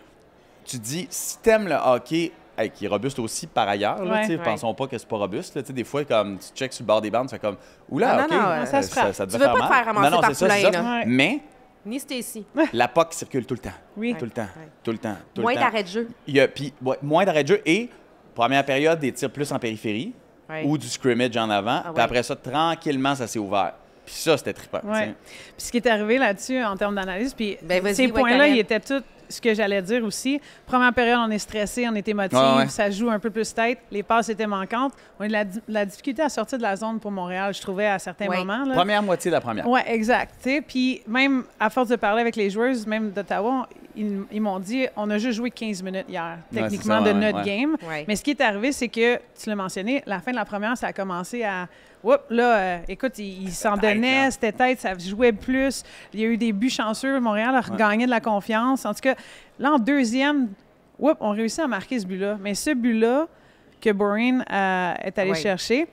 tu te dis, si t'aimes le hockey, hey, qui est robuste aussi par ailleurs, là,
Ouais.
tu sais,
Ouais.
pensons pas que c'est pas robuste. Là, tu sais, des fois, comme tu checks sur le bord des bandes, tu fais comme oula,
Ah, non,
OK,
non,
ça se frappe.
ça devait
Tu veux pas
faire
te
mal.
faire ramasser
Non, non,
par
c'est ça, c'est
Poulain,
ça.
là. Ouais.
Mais
Ni Stacy.
la POC circule tout le temps.
Oui.
Tout le temps. Tout le temps. Tout
Moins
le temps.
d'arrêt de jeu.
Il y a, puis, ouais, moins d'arrêt de jeu et première période, des tirs plus en périphérie
Ouais.
ou du scrimmage en avant.
Ah
Puis
ouais.
après ça, tranquillement, ça s'est ouvert. Puis ça, c'était trippant. tu
Ouais.
sais.
Puis ce qui est arrivé là-dessus en termes d'analyse, puis
Ben, vas-y,
ces
ouais,
points-là,
Karen.
ils étaient tous ce que j'allais dire aussi. Première période, on est stressé, on est émotif,
Ouais, ouais.
ça joue un peu plus tête, les passes étaient manquantes. On a de la difficulté à sortir de la zone pour Montréal, je trouvais, à certains
Ouais.
moments. Là.
Première moitié de la première.
Oui, exact. Tu sais, puis même à force de parler avec les joueuses, même d'Ottawa, ils m'ont dit on a juste joué 15 minutes hier, techniquement,
c'est ça,
de
ouais,
notre
ouais.
game.
Ouais.
Mais ce qui est arrivé, c'est que, tu l'as mentionné, la fin de la première, ça a commencé à. Oups, là, écoute, ils s'en
tête,
donnaient,
là.
c'était tête, ça jouait plus. Il y a eu des buts chanceux. Montréal a regagné de la confiance. En tout cas, là, en deuxième, oups, on réussit à marquer ce but-là. Mais ce but-là que Borin est allé
Ouais.
chercher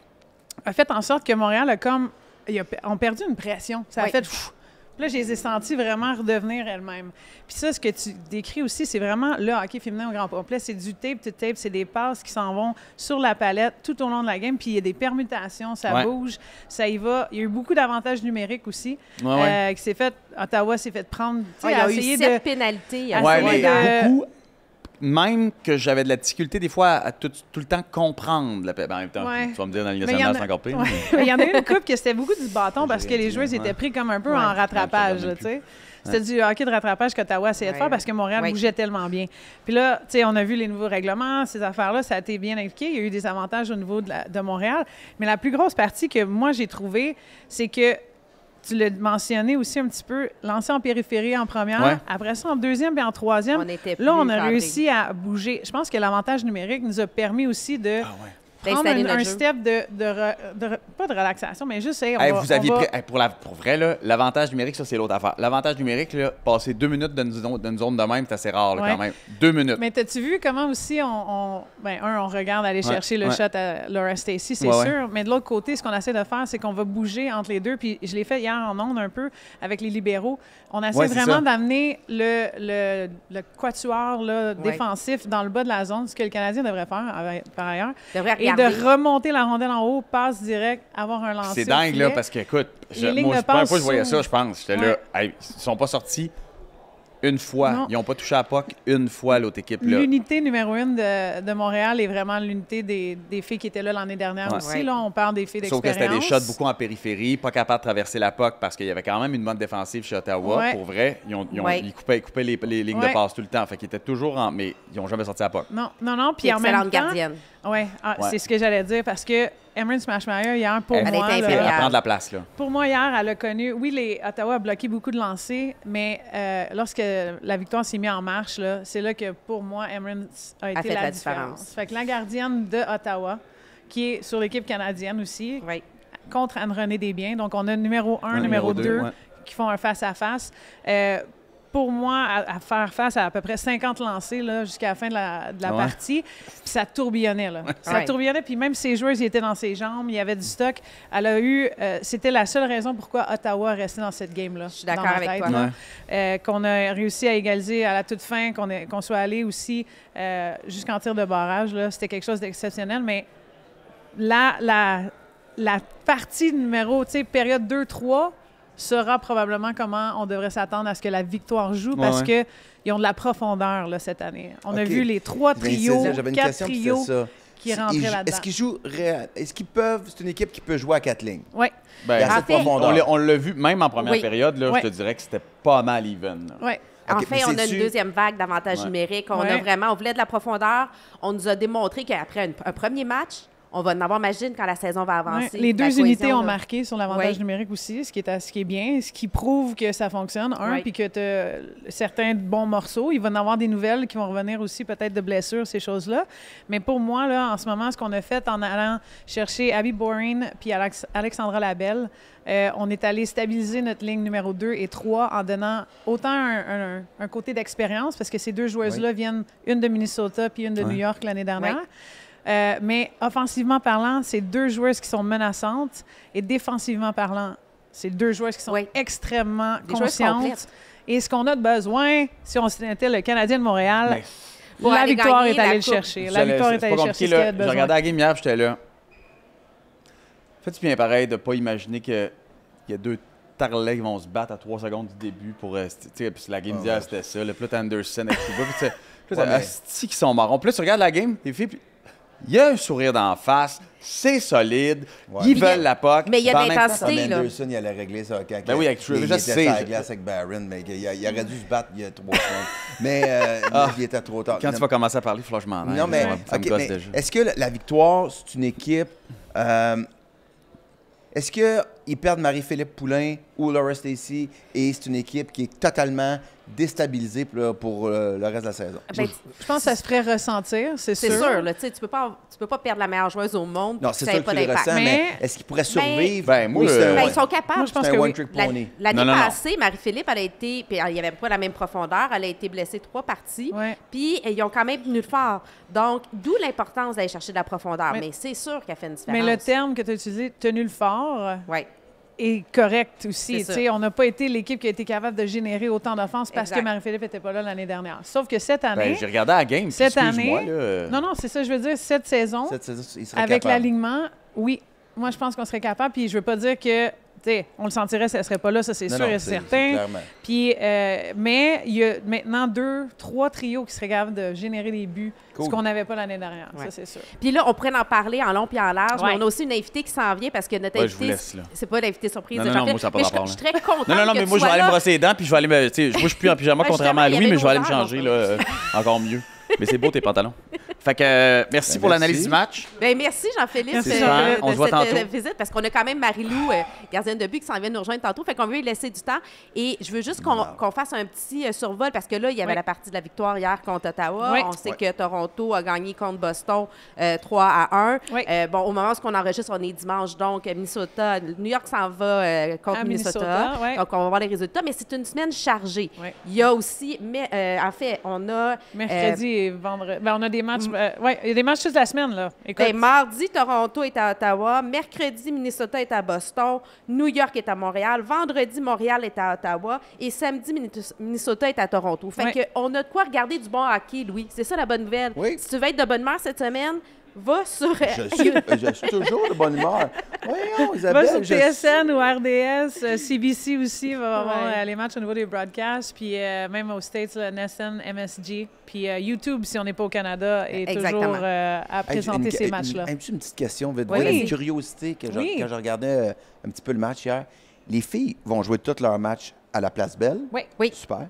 a fait en sorte que Montréal a comme. On a perdu une pression. Ça a
Ouais.
fait. Pfff, Puis là, je les ai senties vraiment redevenir elles-mêmes. Puis ça, ce que tu décris aussi, c'est vraiment le hockey féminin au grand complet. C'est du tape-to-tape, c'est des passes qui s'en vont sur la palette tout au long de la game. Puis il y a des permutations, ça bouge, ça y va. Il y a eu beaucoup d'avantages numériques aussi. Qui s'est fait, Ottawa s'est fait prendre.
Il y a eu 7 pénalités.
Oui, mais beaucoup. Même que j'avais de la difficulté des fois à tout le temps comprendre. En même temps, tu vas me dire dans le Ligue nationale, c'est encore pire.
Il y en a eu une couple que c'était beaucoup du bâton parce que les joueurs étaient pris comme un peu en rattrapage. C'était du hockey de rattrapage qu'Ottawa essayait de faire parce que Montréal bougeait tellement bien. Puis là, tu sais, on a vu les nouveaux règlements, ces affaires-là, ça a été bien impliqué. Il y a eu des avantages au niveau de Montréal. Mais la plus grosse partie que moi, j'ai trouvée, c'est que tu l'as mentionné aussi un petit peu, lancé en périphérie en première, après ça en deuxième et en troisième. On a réussi à bouger. Je pense que l'avantage numérique nous a permis aussi de prendre un step pas de relaxation, mais juste...
Pour vrai, là, l'avantage numérique, ça, c'est l'autre affaire. L'avantage numérique, là, passer 2 minutes d'une zone de même, c'est assez rare là, quand même. 2 minutes.
Mais t'as-tu vu comment aussi on regarde aller chercher le shot à Laura Stacey, c'est sûr. Mais de l'autre côté, ce qu'on essaie de faire, c'est qu'on va bouger entre les deux. Puis je l'ai fait hier en ondes un peu avec les libéraux. On essaie vraiment d'amener le quatuor là, défensif dans le bas de la zone, ce que le Canadien devrait faire, par ailleurs. Et de remonter la rondelle en haut, passe direct, avoir un lancer.
C'est dingue, là, parce que, écoute, moi, la première fois que je voyais ça, je pense, j'étais là, ils sont pas sortis une fois. Non. Ils n'ont pas touché à la puck une fois, l'autre équipe.
L'unité numéro 1 de Montréal est vraiment l'unité des filles qui étaient là l'année dernière aussi. Là, on parle des filles d'expérience.
Sauf que c'était des shots beaucoup en périphérie, pas capables de traverser la puck parce qu'il y avait quand même une bonne défensive chez Ottawa. Pour vrai, ils coupaient les lignes de passe tout le temps. Fait qu'ils étaient toujours mais ils n'ont jamais sorti la puck.
Non. Puis en même temps... gardienne. Oui, c'est ce que j'allais dire parce que Emerald Smashmeyer, hier, pour moi...
Elle prend de la place, là.
Pour moi, hier, elle a connu... Oui, Ottawa a bloqué beaucoup de lancers, mais lorsque la victoire s'est mise en marche, là, c'est là que, pour moi, Emerald a été la différence. Fait que la gardienne de Ottawa, qui est sur l'équipe canadienne aussi, contre Anne-Renée Desbiens. Donc, on a numéro 1, numéro 2 qui font un face-à-face. Pour moi, à faire face à peu près 50 lancers jusqu'à la fin de la partie. Puis ça tourbillonnait. Ça tourbillonnait. Puis même ses joueurs, ils étaient dans ses jambes. Il y avait du stock. Elle a eu... c'était la seule raison pourquoi Ottawa restait dans cette game-là.
Je suis d'accord avec toi.
Qu'on a réussi à égaliser à la toute fin, qu'on soit allé aussi jusqu'en tir de barrage. C'était quelque chose d'exceptionnel. Mais la partie numéro, période 2-3... sera probablement comment on devrait s'attendre à ce que la victoire joue parce qu'ils ont de la profondeur là, cette année. On a vu les 3 trios, 4 trios qui rentraient là-dedans.
Est-ce qu'ils jouent Est-ce qu'ils peuvent... C'est une équipe qui peut jouer à 4 lignes?
Oui.
On l'a vu, même en première période, là, je te dirais que c'était pas mal even.
Oui.
En fait, on a une deuxième vague d'avantages numériques. On voulait de la profondeur. On nous a démontré qu'après un premier match, on va en avoir imagine quand la saison va avancer.
Les 2 unités ont marqué sur l'avantage numérique aussi, ce qui est bien, ce qui prouve que ça fonctionne. Puis que tu as certains bons morceaux. Il va y en avoir des nouvelles qui vont revenir aussi, peut-être de blessures, ces choses-là. Mais pour moi, là, en ce moment, ce qu'on a fait en allant chercher Abby Boring puis Alexandra Labelle, on est allé stabiliser notre ligne numéro 2 et 3 en donnant autant un côté d'expérience, parce que ces 2 joueuses-là viennent, une de Minnesota puis une de New York l'année dernière. Mais offensivement parlant, c'est 2 joueuses qui sont menaçantes et défensivement parlant, c'est 2 joueuses qui sont extrêmement conscientes. Et ce qu'on a de besoin, si on était le Canadien de Montréal, la victoire est allée le chercher. La victoire est allée chercher ce qu'il y a de besoin.
J'ai regardé la game hier, j'étais là. Fais-tu bien pareil de ne pas imaginer qu'il y a 2 tarlets qui vont se battre à 3 secondes du début pour... Puis la game d'hier, c'était ça. Le Plot Anderson avec Cuba. Puis tu qui sont marrons. Puis là, tu regardes la game, les filles... Il y a un sourire d'en face, c'est solide, ils veulent la puck.
Mais il y a de l'intensité, là.
Anderson, il allait régler ça quand
il était sur
la glace avec Barron, mais il aurait dû se battre il y a 3 semaines. Mais il était trop tard.
Quand tu vas commencer à parler, il faut que je m'en aille.
Non, mais est-ce que la victoire, c'est une équipe... est-ce qu'ils perdent Marie-Philippe Poulin ou Laura Stacey et c'est une équipe qui est totalement déstabilisée pour le reste de la saison?
Je pense que ça se ferait ressentir, c'est sûr.
C'est sûr, là, tu peux pas perdre la meilleure joueuse au monde.
Non, c'est sûr que tu le ressens, mais est-ce qu'ils pourraient survivre?
Ils sont capables.
Moi, je pense que
oui.
L'année passée, Marie-Philippe, elle a été, puis il n'y avait pas la même profondeur, elle a été blessée 3 parties, puis ils ont quand même tenu fort. Donc, d'où l'importance d'aller chercher de la profondeur. Mais c'est sûr qu'elle fait une différence.
Mais le terme que tu as utilisé, tenu le fort, est correct aussi.
C'est ça.
Tu sais, on n'a pas été l'équipe qui a été capable de générer autant d'offenses parce
Exact.
que Marie-Philippe n'était pas là l'année dernière. Sauf que cette année...
Ben, j'ai regardé la game, puis
Cette
excuse-moi,
année...
là.
Non, c'est ça, je veux dire, cette saison,
Cette saison, il serait
avec
capable.
l'alignement, oui, moi, je pense qu'on serait capable. Puis je veux pas dire que, tu sais, on le sentirait si elle serait pas là, ça, c'est
Non,
sûr
non,
et
c'est
certain.
clairement.
Puis, mais il y a maintenant 2, 3 trios qui seraient capables de générer des buts,
Cool.
ce qu'on n'avait pas l'année dernière,
Ouais.
ça, c'est sûr.
Puis là, on pourrait en parler en long puis en large,
Ouais.
mais on a aussi une invitée qui s'en vient parce que notre
Ouais, je vous
invitée,
laisse, là.
c'est pas l'invité surprise
Non,
de
non, non,
Jean-Philippe,
moi, ça a pas
mais
rapport,
je suis très contente
Non,
que
mais
tu
moi, je
sois
vais aller me
là.
brosser les dents, puis je vais aller me. Tu sais, moi, je suis plus en pyjama,
Ben,
contrairement à
justement,
Louis,
il y
mais je vais aller me
avait
changer,
l'odeur,
là, encore mieux. Mais c'est beau, tes pantalons. Fait que, merci
Ben,
pour
merci.
l'analyse du match.
Ben, merci Jean-Philippe
Merci,
de
Jean-Philippe.
On se voit
cette
tantôt.
visite parce qu'on a quand même Marie-Lou, gardienne de but, qui s'en vient nous rejoindre tantôt. Fait qu'on veut lui laisser du temps. Et je veux juste qu'on fasse un petit survol parce que là, il y avait
Oui.
la partie de la victoire hier contre Ottawa.
Oui.
On sait
Ouais.
que Toronto a gagné contre Boston 3-1.
Oui.
Bon, au moment où on enregistre, on est dimanche, donc Minnesota, New York s'en va contre
À
Minnesota.
Minnesota, ouais.
Donc, on va voir les résultats. Mais c'est une semaine chargée.
Oui.
Il y a aussi, en fait, on a
Mercredi et vendredi. Ben, on a des matchs. Oui, il y a des matchs toute la semaine, là. Écoute,
ben, mardi, Toronto est à Ottawa. Mercredi, Minnesota est à Boston. New York est à Montréal. Vendredi, Montréal est à Ottawa. Et samedi, Minnesota est à Toronto. Fait
Ouais.
que on a de quoi regarder du bon hockey, Louis. C'est ça la bonne nouvelle.
Oui.
Si tu veux être de bonne humeur cette semaine, va sur...
Je suis toujours de bonne humeur. Voyons,
va
Isabelle.
sur
je-
TSN ou RDS, CBC aussi va avoir
Ouais.
les matchs au niveau des broadcasts, puis même aux States, là, NESN, MSG, puis YouTube, si on n'est pas au Canada, est
Exactement.
toujours à
Hey,
présenter ces
une
matchs-là.
une petite question, vite,
Oui.
vite,
Oui.
une curiosité que
Oui.
quand je regardais un petit peu le match hier. Les filles vont jouer tous leurs matchs à la Place Belle.
Oui.
Oui,
Super.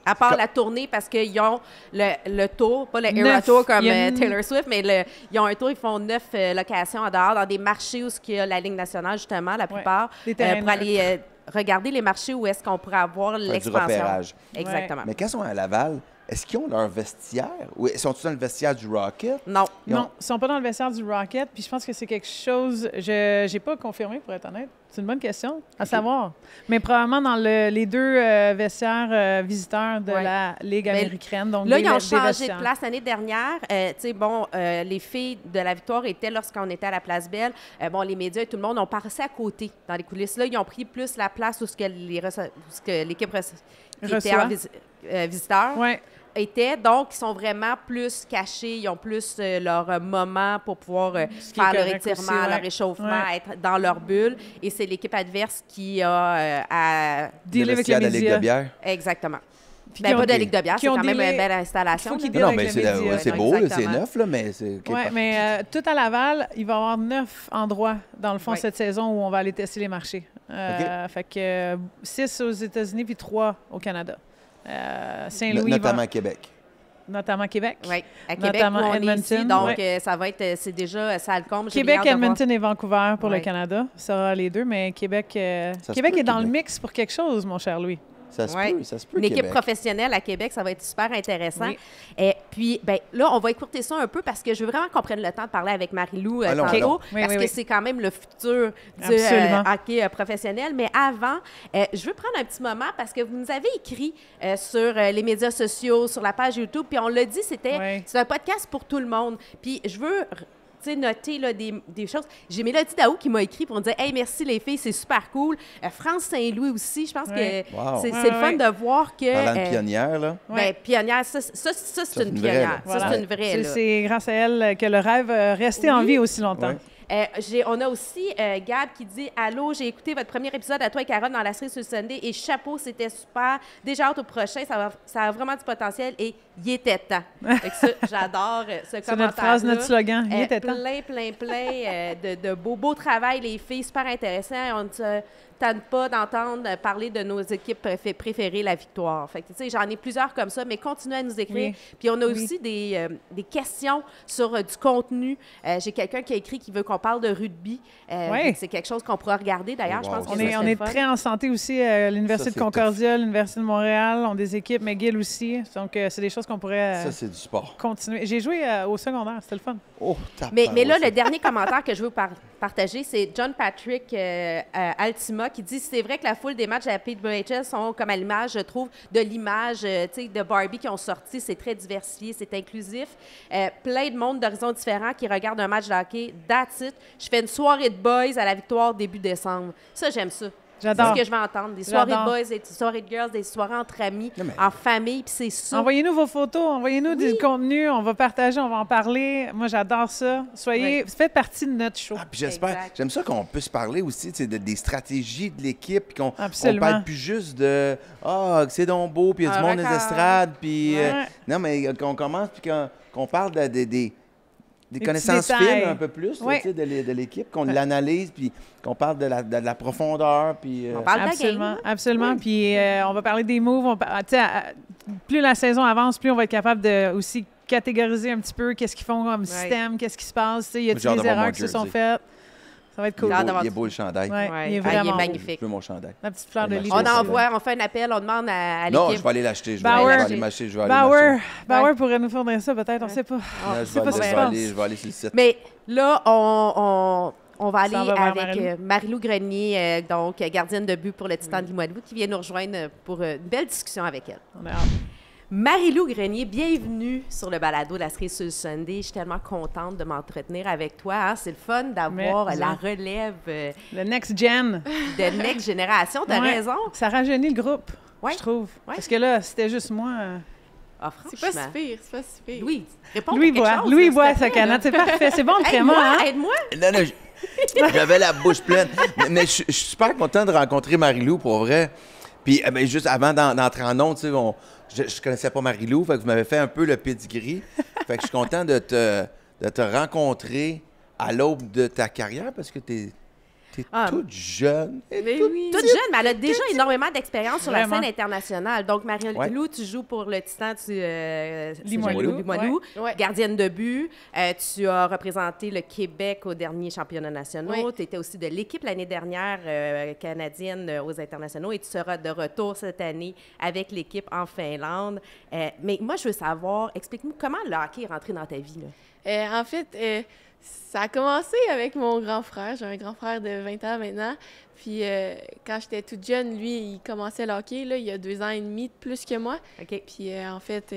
à part
Comme-
la tournée, parce qu'ils ont le tour, pas le Era
9.
Tour comme
Il y a une-
Taylor Swift, mais ils ont un tour, ils font 9 locations en dehors, dans des marchés où il y a la Ligue nationale, justement, la plupart,
Des terrains
pour aller regarder les marchés où est-ce qu'on pourrait avoir
du
l'expansion.
repérage.
Exactement.
Mais quand ils sont à Laval, est-ce qu'ils ont leur vestiaire? Ou sont-ils dans le vestiaire du Rocket?
Non.
Ils ont-
Non, ils sont pas dans le vestiaire du Rocket, puis je pense que c'est quelque chose, je n'ai pas confirmé, pour être honnête. C'est une bonne question, à savoir. Mais probablement dans les 2 vestiaires visiteurs de
Ouais.
la Ligue
Mais
américaine. Donc
Là,
des
ils ont
des
changé de
vestiaires.
place l'année dernière. Tu sais, bon, les filles de la victoire étaient lorsqu'on était à la Place Belle. Bon, les médias et tout le monde ont passé à côté dans les coulisses. Là, ils ont pris plus la place où ce que l'équipe qui était
Reçoit.
en visiteur
Ouais.
était. Donc, ils sont vraiment plus cachés. Ils ont plus leur moment pour pouvoir
qui est
faire leur
correct
étirement,
aussi, ouais.
leur réchauffement,
Ouais.
être dans leur bulle. Et c'est l'équipe adverse qui a à...
Dealer
le
avec
vestiaire
les
de la Ligue
médias.
de bière?
Exactement.
Puis
Ben,
qui ont
pas de
des-
Ligue de bière,
qui
c'est
ont
quand même
des-
une belle installation.
faut qu'ils
là.
deal
Non,
avec
mais
le
c'est
média.
c'est beau, là, c'est
Exactement.
neuf, là, mais c'est...
Oui, mais tout à Laval, il va y avoir 9 endroits, dans le fond,
Ouais.
cette saison où on va aller tester les marchés. Fait que 6 aux États-Unis puis 3 au Canada. Saint-Louis,
Notamment à Québec.
notamment Québec.
Oui, à Québec,
Notamment
où on est
Edmonton,
ici, donc
ouais.
ça va être, c'est déjà, ça le comble. J'ai
Québec,
bien hâte de voir.
Edmonton et Vancouver pour
Ouais.
le Canada. Ça sera les 2, mais Québec,
se
Québec
peut,
est dans le
Québec.
mix pour quelque chose, mon cher Louis.
Ça se
Ouais.
peut, ça se peut,
Une équipe
Québec.
professionnelle à Québec, ça va être super intéressant.
Oui.
Et puis, ben, là, on va écouter ça un peu parce que je veux vraiment qu'on prenne le temps de parler avec Marie-Lou
Allons,
tantôt,
allons.
Oui,
parce
oui,
que
oui.
c'est quand même le futur du
Absolument.
hockey professionnel. Mais avant, je veux prendre un petit moment parce que vous nous avez écrit sur les médias sociaux, sur la page YouTube, puis on l'a dit,
Oui.
c'est un podcast pour tout le monde. Puis je veux... tu sais, noter là, des choses. J'ai Mélodie Daou qui m'a écrit pour me dire « Hey, merci les filles, c'est super cool. France Saint-Louis aussi, je pense
Ouais.
que
Wow.
c'est
Ouais,
le fun
ouais.
de voir que...
Parlant de pionnière, là.
Ben,
Ouais.
pionnière, ça c'est une
une vraie,
pionnière.
là.
Ça,
Voilà.
c'est une vraie, là.
C'est grâce à elle que le rêve restait en
Oui.
vie aussi longtemps.
Ouais.
On a aussi Gab qui dit « Allô, j'ai écouté votre premier épisode à toi et Caroline dans la série sur le Sunday et chapeau, c'était super. Déjà hâte au prochain, ça a vraiment du potentiel et il était temps. » Fait que ça, j'adore ce commentaire.
C'est notre phrase, notre slogan. Il était temps.
plein de beau travail, les filles, super intéressant. On ne se tente pas d'entendre parler de nos équipes préférées, la victoire. Fait que, tu sais, j'en ai plusieurs comme ça, mais continuez à nous écrire.
Oui.
Puis on a
Oui.
aussi des questions sur du contenu. J'ai quelqu'un qui a écrit qu'il veut qu'on parle de rugby.
Oui.
C'est quelque chose qu'on pourra regarder, d'ailleurs.
Oh,
Je pense
wow.
que
On
ça
est,
serait le fun.
très en santé aussi à l'Université
Ça,
de
c'est
Concordia, l'Université de Montréal. On a des équipes, McGill aussi. Donc, c'est des choses qu'on pourrait
Ça, c'est du sport.
continuer. J'ai joué au secondaire, c'était le fun.
Oh,
Mais là, le dernier commentaire que je veux partager, c'est John Patrick Altima qui dit « C'est vrai que la foule des matchs à la PWHL sont comme à l'image, je trouve, de l'image tu sais, de Barbie qui ont sorti. C'est très diversifié, c'est inclusif. Plein de monde d'horizons différents qui regardent un match de hockey. That's it. Je fais une soirée de boys à la victoire début décembre. » Ça, j'aime ça. C'est
J'adore.
ce que je vais entendre. Des soirées de
J'adore.
boys, des soirées de girls, des soirées entre amis,
Non, mais-
en famille, puis c'est ça.
Envoyez-nous vos photos, envoyez-nous du contenu, on va partager, on va en parler. Moi, j'adore ça. Faites partie de notre show.
Ah, puis j'espère,
Exact.
j'aime ça qu'on puisse parler aussi, tu sais, des stratégies de l'équipe, puis qu'on
Absolument.
parle plus juste de c'est donc beau, puis il y a du
Un
monde des
record.
estrades, puis
Ouais.
non, mais qu'on commence, puis qu'on parle des
petits
connaissances
détails.
fines un peu plus là,
Ouais.
tu sais, de l'équipe, qu'on l'analyse, puis qu'on parle de la profondeur, puis
On parle de la
Absolument,
game.
absolument. Puis on va parler des moves. Tu sais, plus la saison avance, plus on va être capable de aussi catégoriser un petit peu qu'est-ce qu'ils font comme système, qu'est-ce qui se passe. Tu sais, y
J'ai hâte
a-il des
d'avoir mon
erreurs qui se sont
jersey.
faites? Ça va être
il
cool.
est
J'ai hâte
beau,
d'avoir
il est beau le chandail.
Ouais,
Ouais.
il est
Ah, il est
vraiment beau.
magnifique.
Je veux mon chandail.
La petite fleur de
On
lys.
On
aussi.
envoie, on fait un appel, on demande à
Non,
l'équipe.
je vais aller l'acheter. Je vais
Bauer.
aller m'acheter. Je vais aller m'acheter.
Bauer pourrait nous fournir ça, peut-être, on sait pas.
Non, je
c'est
vais
pas
aller-
ce qui
je
se
vais
passe.
aller- je vais aller sur le site.
Mais là, on va aller
Ça va vers
avec
Marie-Lou.
Marie-Lou Grenier, donc gardienne de but pour le Titan de Limoilou, qui vient nous rejoindre pour une belle discussion avec elle.
On a hâte.
Marie-Lou Grenier, bienvenue sur le balado de la série sur le Sunday. Je suis tellement contente de m'entretenir avec toi. Hein. C'est le fun d'avoir
Mais,
la
hein.
relève
Le next gen.
de Next Génération. T'as
Ouais.
raison.
Ça rajeunit le groupe,
Ouais.
je trouve.
Ouais.
Parce que là, c'était juste moi.
Ah,
C'est pas si
franchement.
pire, c'est pas si pire.
Louis, réponds
Louis
à quelque
boit.
chose,
Louis
là,
boit
s'il te
sa
plaît, là.
canette. C'est parfait. C'est bon le crément,
Aide-moi,
hein?
aide-moi.
Non, non, j'avais la bouche pleine. Mais je suis super content de rencontrer Marie-Lou, pour vrai. Puis, ben, juste avant d'entrer en ondes, tu sais, je connaissais pas Marie-Lou, fait que vous m'avez fait un peu le pedigree. Fait que je suis content de te rencontrer à l'aube de ta carrière, parce que t'es
Ah,
toute jeune.
Mais oui.
Toute jeune, mais elle a déjà énormément d'expérience sur la
Vraiment.
scène internationale. Donc, Marie-Lou,
Ouais.
tu joues pour le Titan
Limoilou.
Limoilou,
Ouais.
gardienne de but. Tu as représenté le Québec aux derniers championnats nationaux.
Ouais.
Tu étais aussi de l'équipe l'année dernière canadienne aux internationaux et tu seras de retour cette année avec l'équipe en Finlande. Mais moi, je veux savoir, explique-nous comment le hockey est rentré dans ta vie, là?
En fait, ça a commencé avec mon grand frère. J'ai un grand frère de 20 ans maintenant. Puis quand j'étais toute jeune, lui, il commençait le hockey. Là, il a 2 ans et demi de plus que moi.
OK.
Puis en fait,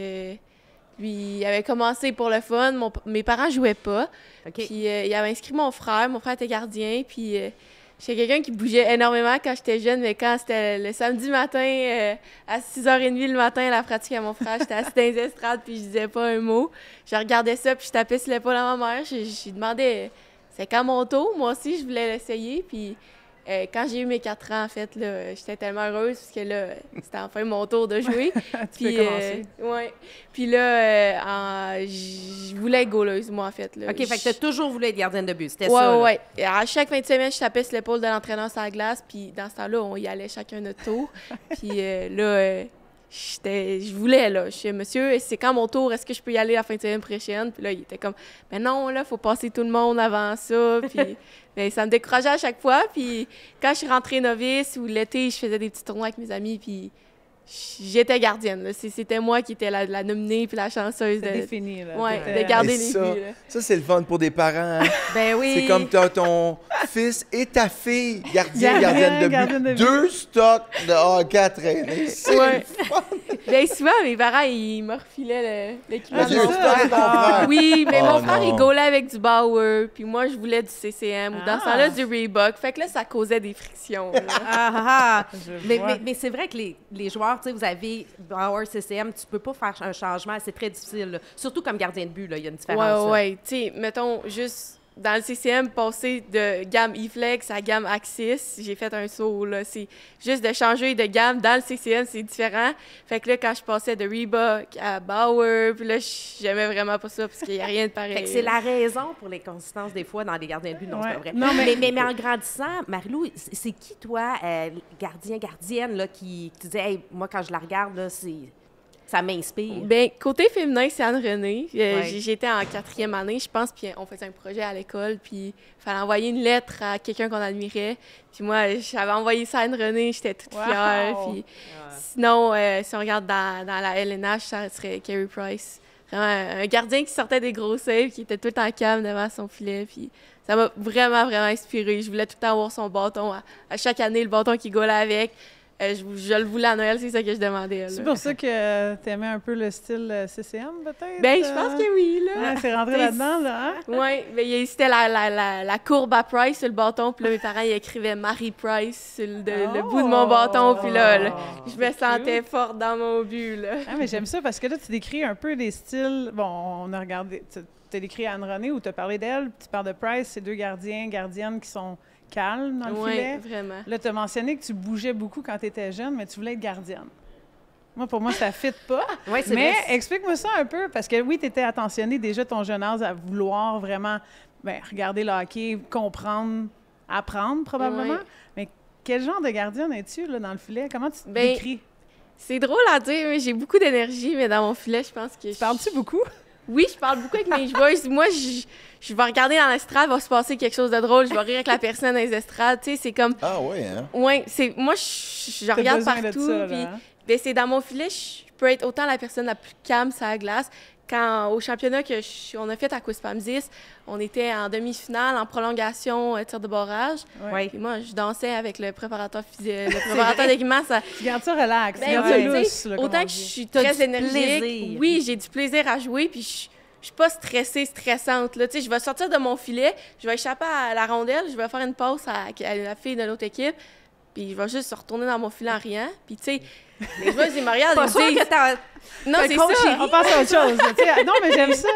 lui, il avait commencé pour le fun. Mes parents jouaient pas.
OK.
Puis il avait inscrit mon frère. Mon frère était gardien. Puis j'étais quelqu'un qui bougeait énormément quand j'étais jeune. Mais quand c'était le samedi matin, à 6h30 le matin, à la pratique à mon frère, j'étais assise dans les estrades puis je disais pas un mot. Je regardais ça puis je tapais sur l'épaule à ma mère. Je lui demandais, c'est quand mon tour? Moi aussi, je voulais l'essayer. Puis quand j'ai eu mes 4 ans, en fait, là, j'étais tellement heureuse parce que là, c'était enfin mon tour de jouer.
Tu peux commencer.
Ouais. Puis là, je voulais être goaleuse, moi, en fait. Là.
OK, fait que tu as toujours voulu être gardienne de but. C'était
Ouais,
ça. là.
ouais. Et à chaque fin de semaine, je tapais sur l'épaule de l'entraîneur sur la glace. Puis dans ce temps-là, on y allait chacun notre tour. Puis là, je voulais, là. Je disais, monsieur, c'est quand mon tour? Est-ce que je peux y aller la fin de semaine prochaine? Puis là, il était comme, mais non, là, faut passer tout le monde avant ça. Puis mais ça me décourageait à chaque fois. Puis quand je suis rentrée novice ou l'été, je faisais des petits tournois avec mes amis. Puis j'étais gardienne. Là. C'était moi qui étais la nominée puis la chanceuse
C'est
de,
défini, là.
ouais,
T'étais-
de garder
Et
les
ça,
buts. là.
ça, c'est le fun pour des parents. Hein?
Ben oui.
C'est comme t'as ton fils et ta fille, gardienne de
Gardienne de
but.
but.
2 stocks de hockey à traîner. C'est
Ouais.
le fun.
Bien souvent, mes parents, ils me refilaient l'équipement.
Ah,
c'est
tu veux
ça.
pas ton frère?
Oui, mais
Oh
mon frère,
non.
il gaulait avec du Bauer, puis moi, je voulais du CCM, ou dans ce
Ah.
temps-là, du Reebok. Fait que là, ça causait des frictions. là.
Ah, ah, ah.
Je
Mais,
vois.
mais c'est vrai que les joueurs, tu sais, vous avez Bauer, CCM, tu peux pas faire un changement, c'est très difficile. Là. Surtout comme gardien de but, là, il y a une différence. là.
Ouais. Tu sais, mettons, juste dans le CCM, passer de gamme E-Flex à gamme Axis, j'ai fait un saut, là. C'est juste de changer de gamme dans le CCM, c'est différent. Fait que là, quand je passais de Reebok à Bauer, puis là, j'aimais vraiment pas ça, parce qu'il y a rien de pareil.
Fait que c'est la raison pour les consistances des fois dans les gardiens de but, non, c'est
Ouais.
pas vrai.
Non,
mais en grandissant, Marie-Lou, c'est qui, toi, gardienne, là, qui tu disais, hey, moi, quand je la regarde, là, ça m'inspire?
Ben, côté féminin, c'est Anne-Renée.
Ouais.
J'étais en 4e année, je pense, puis on faisait un projet à l'école, puis il fallait envoyer une lettre à quelqu'un qu'on admirait. Puis moi, j'avais envoyé ça à Anne-Renée, j'étais toute
Wow!
fière. Puis sinon, si on regarde dans la LNH, ça serait Carey Price. Vraiment un gardien qui sortait des gros saves, qui était tout le temps calme devant son filet, puis ça m'a vraiment, vraiment inspirée. Je voulais tout le temps avoir son bâton. À chaque année, le bâton qu'il gaulait avec. Je le voulais à Noël, c'est ça que je demandais. Là.
C'est pour ça que tu aimais un peu le style CCM, peut-être?
Ben, je pense que oui, là.
Ouais, c'est rentré là-dedans, là, hein?
Oui, mais c'était la courbe à Price sur le bâton, puis là, mes parents, ils écrivaient Marie Price sur le bout de mon bâton, puis là, je me sentais forte dans mon but, là.
Ah, mais j'aime ça parce que là, tu décris un peu des styles. Bon, on a regardé. Tu as décrit Anne-Renée où tu as parlé d'elle, tu parles de Price, c'est 2 gardiennes qui sont calmes dans le filet.
Oui, vraiment.
Là, tu as mentionné que tu bougeais beaucoup quand tu étais jeune, mais tu voulais être gardienne. Pour moi, ça ne fit pas.
Oui, c'est
mais
vrai.
explique-moi ça un peu, parce que oui, tu étais attentionnée déjà ton jeune âge à vouloir vraiment regarder le hockey, comprendre, apprendre probablement.
Oui.
Mais quel genre de gardienne es-tu là, dans le filet? Comment tu te
Ben,
décris?
C'est drôle à dire, mais j'ai beaucoup d'énergie, mais dans mon filet, je pense que...
Parles-tu beaucoup?
Oui, je parle beaucoup avec mes joueuses. Moi, je vais regarder dans l'estrade, il va se passer quelque chose de drôle, je vais rire avec la personne dans les estrades, tu sais, c'est comme...
Ah oui, hein?
Ouais, moi, je regarde
besoin de
partout,
ça, là,
puis
hein?
ben, c'est dans mon filet, je peux être autant la personne la plus calme sur la glace. Quand, au championnat qu'on a fait à Quispamsis, on était en demi-finale, en prolongation, tir de barrage.
Oui.
Puis moi, je dansais avec le préparateur d'équipement. Ça...
Tu gardes ça relax,
Ben,
tu gardes
oui,
ça
tu
lousse,
sais,
là, comme
autant
on
que je
dit.
suis
T'as
très
du
énergique,
plaisir.
oui, j'ai du plaisir à jouer, puis je suis pas stressante. Là. Tu sais, je vais sortir de mon filet, je vais échapper à la rondelle, je vais faire une passe à la fille de l'autre équipe, puis je vais juste retourner dans mon filet en riant. Puis tu sais, les joueurs, ils me regardent,
Pas
ils
sûr
me disent...
que t'as...
Non,
Fait
c'est
coach,
ça.
On passe à autre chose. Tu sais, non, mais j'aime ça.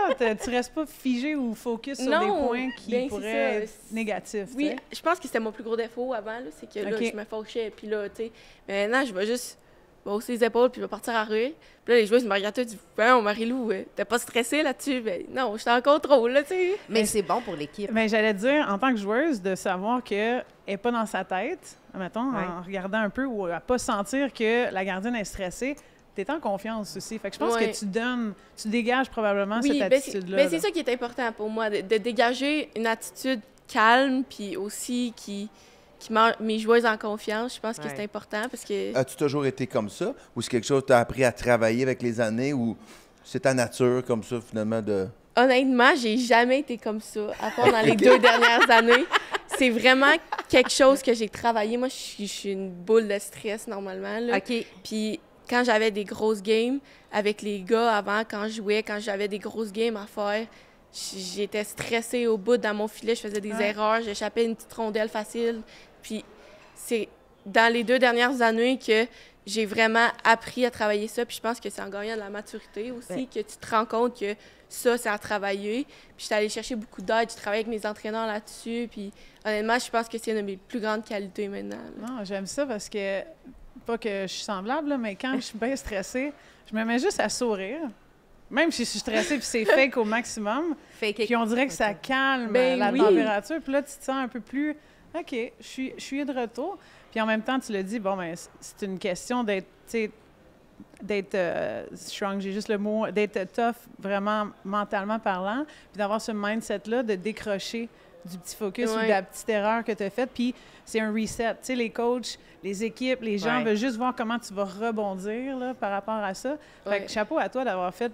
Tu restes pas figé ou focus sur
Non,
des points qui
ben, c'est
pourraient
ça.
être négatifs. tu
Oui,
sais.
je pense que c'était mon plus gros défaut avant, là, c'est que là,
Ok.
je me fâchais, puis là, tu sais, mais maintenant, je vais juste hausser les épaules, puis je vais partir à rire. Puis là, les joueurs, ils me regardent, ils disent « Voyons, Marie-Lou, t'es pas stressée là-dessus? » Ben non, je suis en contrôle, là, tu sais.
Mais c'est bon pour l'équipe.
Mais j'allais te dire, en tant que joueuse, de savoir qu'elle n'est pas dans sa tête, mettons,
Ouais.
en regardant un peu, ou à pas sentir que la gardienne est stressée, tu es en confiance aussi. Fait que je pense
Ouais.
que tu dégages probablement cette
ben,
attitude-là.
ben, c'est
là.
ça qui est important pour moi, de dégager une attitude calme, puis aussi qui met mes joueuses en confiance. Je pense que
Ouais.
c'est important parce que...
As-tu toujours été comme ça? Ou c'est quelque chose que tu as appris à travailler avec les années? Ou c'est ta nature comme ça, finalement, de...
Honnêtement, j'ai jamais été comme ça, à part dans les 2 dernières années. C'est vraiment quelque chose que j'ai travaillé. Moi, je suis une boule de stress, normalement. Là.
OK.
Puis quand j'avais des grosses games avec les gars avant, quand je jouais, quand j'avais des grosses games à faire, j'étais stressée au bout dans mon filet. Je faisais des erreurs, j'échappais une petite rondelle facile. Puis c'est dans les 2 dernières années que j'ai vraiment appris à travailler ça. Puis je pense que c'est en gagnant de la maturité aussi
Ouais.
que tu te rends compte que ça, c'est à travailler. Puis je suis allée chercher beaucoup d'aide. Je travaille avec mes entraîneurs là-dessus. Puis honnêtement, je pense que c'est une de mes plus grandes qualités maintenant. là.
Non, j'aime ça parce que, pas que je suis semblable, là, mais quand je suis bien stressée, je me mets juste à sourire. Même si je suis stressée puis c'est fake au maximum.
Fake it.
Puis on dirait que ça calme
Ben
la
oui.
température. Puis là, tu te sens un peu plus... OK, je suis de retour. Puis en même temps, tu le dis, bon, ben, c'est une question d'être, tu sais, d'être strong, j'ai juste le mot, d'être tough vraiment mentalement parlant, puis d'avoir ce mindset-là de décrocher du petit focus ou
Ouais.
de la petite erreur que tu as faite. Puis c'est un reset. Tu sais, les coachs, les équipes, les gens
Ouais.
veulent juste voir comment tu vas rebondir là, par rapport à ça. Fait
Ouais.
que chapeau à toi d'avoir fait,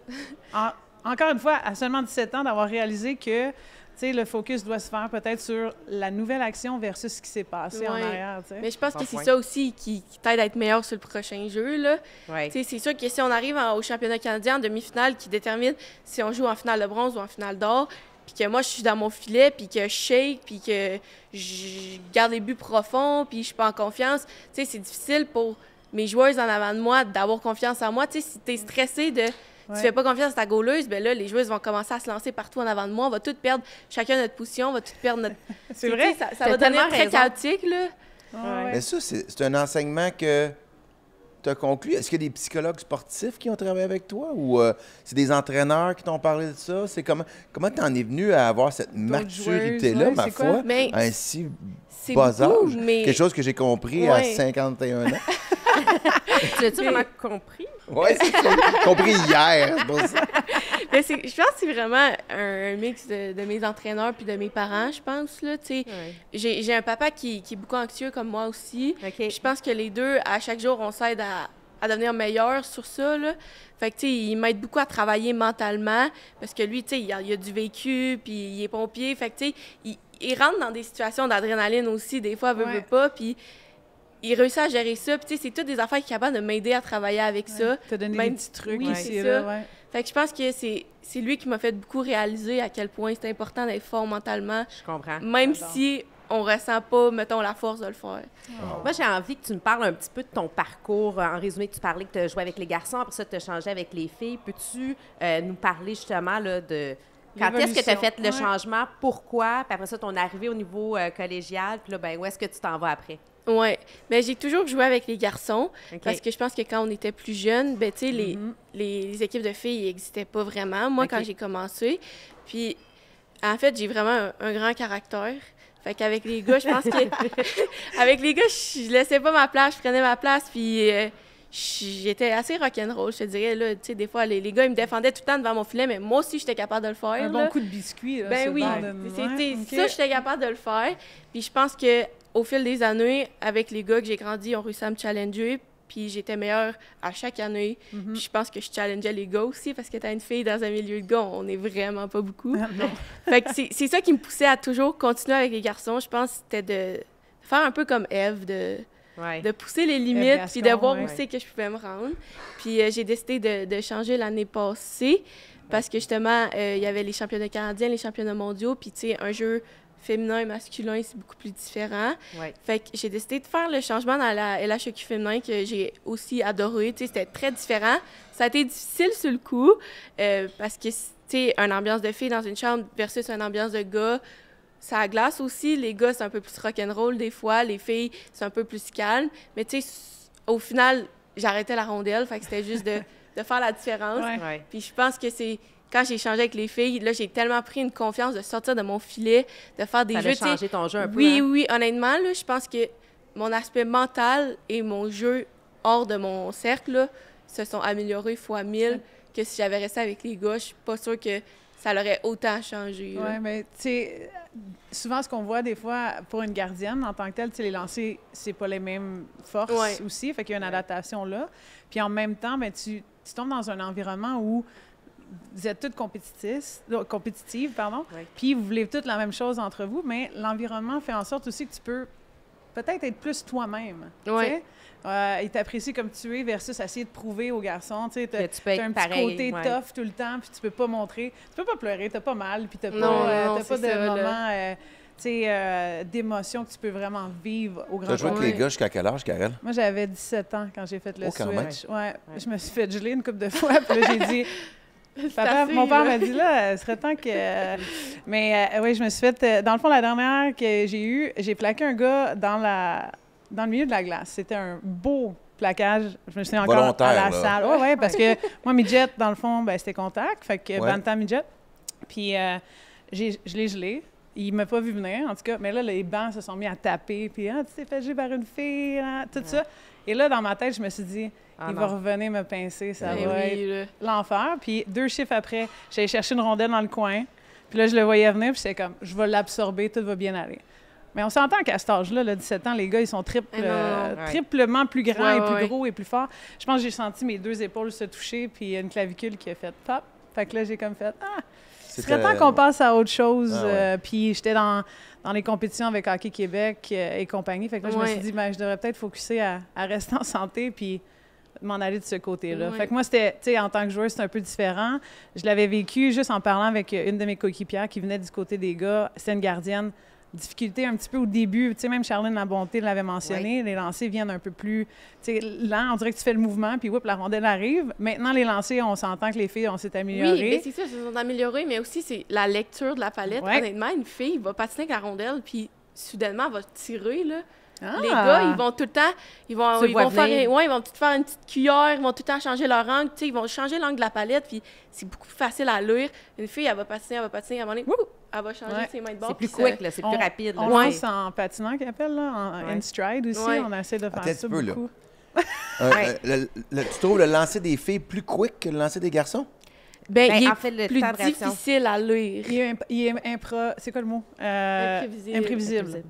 encore une fois, à seulement 17 ans, d'avoir réalisé que tu sais, le focus doit se faire peut-être sur la nouvelle action versus ce qui s'est passé en
Ouais.
arrière. tu sais.
Mais je pense
Bon
que c'est
point.
ça aussi qui t'aide à être meilleur sur le prochain jeu. Là.
Ouais.
Tu sais, c'est sûr que si on arrive au championnat canadien en demi-finale qui détermine si on joue en finale de bronze ou en finale d'or, puis que moi, je suis dans mon filet, puis que je shake, puis que je garde les buts profonds, puis je suis pas en confiance, tu sais, c'est difficile pour mes joueuses en avant de moi d'avoir confiance en moi. Tu sais, si tu es stressé de...
Ouais.
Tu fais pas confiance à ta goaleuse, ben là, les joueuses vont commencer à se lancer partout en avant de moi. On va toutes perdre chacun notre position, on va toutes perdre notre...
C'est
Tu sais,
vrai?
Ça
T'as
va devenir
tellement
très
raison.
chaotique, là.
Ouais.
Mais ça, c'est un enseignement que tu as conclu. Est-ce qu'il y a des psychologues sportifs qui ont travaillé avec toi ou c'est des entraîneurs qui t'ont parlé de ça? C'est comment tu en es venu à avoir cette maturité-là,
joueuses,
ma
ouais, c'est quoi?
foi,
Mais
à un si
c'est
bas
beaucoup,
âge?
mais...
Quelque chose que j'ai compris à
Ouais.
51 ans.
Tu l'as-tu vraiment compris?
Oui, c'est ça. J'ai compris hier, c'est pour ça.
Mais je pense que c'est vraiment un mix de mes entraîneurs puis de mes parents, je pense, là, tu sais.
Ouais.
J'ai un papa qui est beaucoup anxieux comme moi aussi.
OK.
Puis je pense que les deux, à chaque jour, on s'aide à devenir meilleur sur ça, là. Fait que, tu sais, il m'aide beaucoup à travailler mentalement parce que lui, tu sais, il a du vécu, puis il est pompier. Fait que, tu sais, il rentre dans des situations d'adrénaline aussi, des fois, veut
Ouais.
pas, puis il réussit à gérer ça. Puis, tu sais, c'est toutes des affaires qui sont capables de m'aider à travailler avec ça.
T'as donné
Même-
des petits trucs
oui,
ici
c'est
et là,
ça.
ouais.
Fait que je pense que c'est lui qui m'a fait beaucoup réaliser à quel point c'est important d'être fort mentalement,
Je comprends.
même
J'adore.
si on ressent pas, mettons, la force de le faire.
Moi, j'ai envie que tu me parles un petit peu de ton parcours. En résumé, tu parlais que tu as joué avec les garçons, après ça, tu as changé avec les filles. Peux-tu nous parler justement là, de quand est-ce que tu as fait le
Ouais.
changement, pourquoi, puis après ça, ton arrivée au niveau collégial, puis là, ben, où est-ce que tu t'en vas après?
Ouais, mais j'ai toujours joué avec les garçons
OK.
parce que je pense que quand on était plus jeunes, ben tu sais les équipes de filles n'existaient pas vraiment. Moi
OK.
quand j'ai commencé, puis en fait, j'ai vraiment un grand caractère. Fait qu'avec les gars, je pense que avec les gars, je laissais pas ma place, je prenais ma place puis j'étais assez rock'n'roll, je te dirais là, tu sais des fois les gars ils me défendaient tout le temps devant mon filet, mais moi aussi j'étais capable de le faire.
Un
là.
bon coup de biscuit, là,
Ben
sur
oui,
le bord de-
c'était
Ouais, ok.
ça, j'étais capable de le faire. Puis je pense que au fil des années, avec les gars que j'ai grandi, ils ont réussi à me challenger. Puis j'étais meilleure à chaque année. Puis je pense que je challengeais les gars aussi, parce que t'as une fille dans un milieu de gars, on est vraiment pas beaucoup.
Ah, non.
Fait que c'est ça qui me poussait à toujours continuer avec les garçons. Je pense que c'était de faire un peu comme Eve,
Ouais.
de pousser les limites,
Gascon,
puis de voir
ouais.
où c'est que je pouvais me rendre. Puis j'ai décidé de changer l'année passée parce que justement, il y avait les championnats canadiens, les championnats mondiaux, puis tu sais, un jeu féminin et masculin, c'est beaucoup plus différent.
Ouais.
Fait que j'ai décidé de faire le changement dans la LHEQ féminin que j'ai aussi adoré. Tu sais, c'était très différent. Ça a été difficile sur le coup parce que, tu sais, une ambiance de filles dans une chambre versus une ambiance de gars, ça glace aussi. Les gars, c'est un peu plus rock'n'roll des fois. Les filles, c'est un peu plus calme. Mais tu sais, au final, j'arrêtais la rondelle. Fait que c'était juste de faire la différence.
Ouais.
Ouais.
Puis je pense que c'est... Quand j'ai changé avec les filles, là, j'ai tellement pris une confiance de sortir de mon filet, de faire des
Ça
jeux.
a
tu sais,
changé ton jeu un peu.
oui,
hein?
oui, honnêtement, là, je pense que mon aspect mental et mon jeu hors de mon cercle là, se sont améliorés fois 1000 que si j'avais resté avec les gars. Je suis pas sûre que ça l'aurait autant changé. là.
Oui, mais tu sais, souvent ce qu'on voit des fois pour une gardienne en tant que telle, tu sais, les lancers, c'est pas les mêmes forces
Ouais.
aussi, fait qu'il y a une adaptation là. Puis en même temps, ben, tu tombes dans un environnement où vous êtes toutes compétitives, pardon,
Ouais.
puis vous voulez toutes la même chose entre vous, mais l'environnement fait en sorte aussi que tu peux peut-être être plus toi-même. tu
Ouais.
sais. Il t'apprécie comme tu es versus essayer de prouver aux garçons. Tu sais,
Que
t'as
tu peux être
un petit
pareil,
côté
ouais.
tough tout le temps, puis tu peux pas montrer. Tu peux pas pleurer, t'as pas mal, puis t'as pas,
Non,
t'as
c'est
pas de
ça, là.
moment tu sais, d'émotion que tu peux vraiment vivre au grand
T'as joué avec
complet.
les gars jusqu'à quel âge, Karel?
Moi, j'avais 17 ans quand j'ai fait le
Oh, quand même.
switch. Ouais. Je me suis fait geler une couple de fois, puis là, j'ai dit... Papa,
assez,
mon père
là.
m'a dit, là, il serait temps que... Mais oui, je me suis fait... dans le fond, la dernière que j'ai eue, j'ai plaqué un gars dans le milieu de la glace. C'était un beau plaquage. Je me suis encore
Volontaire,
à la
là.
salle. Oui, ouais, parce que moi, midget, dans le fond, ben, c'était contact. Fait que
Ouais.
bantam midget. Puis je l'ai gelé. Il m'a pas vu venir, en tout cas. Mais là, les bancs se sont mis à taper. Puis, tu t'es fait geler par une fille, hein, tout ça. Et là, dans ma tête, je me suis dit,
Ah
il
non.
va revenir me pincer, ça
Ben
va
oui,
être
là.
l'enfer. Puis 2 chiffres après, j'allais chercher une rondelle dans le coin. Puis là, je le voyais venir, puis j'étais comme, je vais l'absorber, tout va bien aller. Mais on s'entend qu'à cet âge-là, là, 17 ans, les gars, ils sont
Ah non.
triplement plus grands
Ouais,
et plus
ouais.
gros et plus forts. Je pense que j'ai senti mes 2 épaules se toucher, puis une clavicule qui a fait pop. Fait que là, j'ai comme fait, ce serait temps qu'on passe à autre chose.
Ah ouais.
Puis j'étais dans les compétitions avec Hockey Québec et compagnie. Fait que là, je me
Ouais.
suis dit, ben, je devrais peut-être focusser à rester en santé, puis m'en aller de ce côté-là.
Ouais.
Fait que moi, c'était, tu sais, en tant que joueuse, c'est un peu différent. Je l'avais vécu juste en parlant avec une de mes coéquipières qui venait du côté des gars. C'était une gardienne. Difficulté un petit peu au début. Tu sais, même Charline Labonté l'avait mentionné. Les lancers viennent un peu plus, tu sais, lent. On dirait que tu fais le mouvement, puis la rondelle arrive. Maintenant, les lancers, on s'entend que les filles, on s'est améliorées.
Oui, mais c'est ça, ils se sont améliorés, mais aussi, c'est la lecture de la palette.
Ouais.
Honnêtement, une fille va patiner avec la rondelle, puis soudainement, elle va tirer, là.
Ah!
Les gars, ils vont tout le temps, ils vont
Tu le vois
faire,
venir.
ils vont tout faire une petite cuillère, ils vont tout le temps changer leur angle, tu sais, ils vont changer l'angle de la palette, puis c'est beaucoup plus facile à lire. Une fille, elle va patiner, à un moment donné, pouf, elle va changer
Ouais.
ses mains de bord.
C'est plus
puis ça-
quick, là, c'est plus
On-
rapide. là,
On
c'est-
lance en patinant, qu'ils appellent, là, en
Ouais.
in stride aussi.
Ouais.
On essaie de faire
Attends un
ça
petit peu, là.
beaucoup.
Ouais.
Tu trouves le lancer des filles plus quick que le lancer des garçons?
Ben,
Ben,
il est
en fait, le
plus
temps de réaction.
difficile à lire.
Il est c'est quoi le mot?
Imprévisible.
Imprévisible.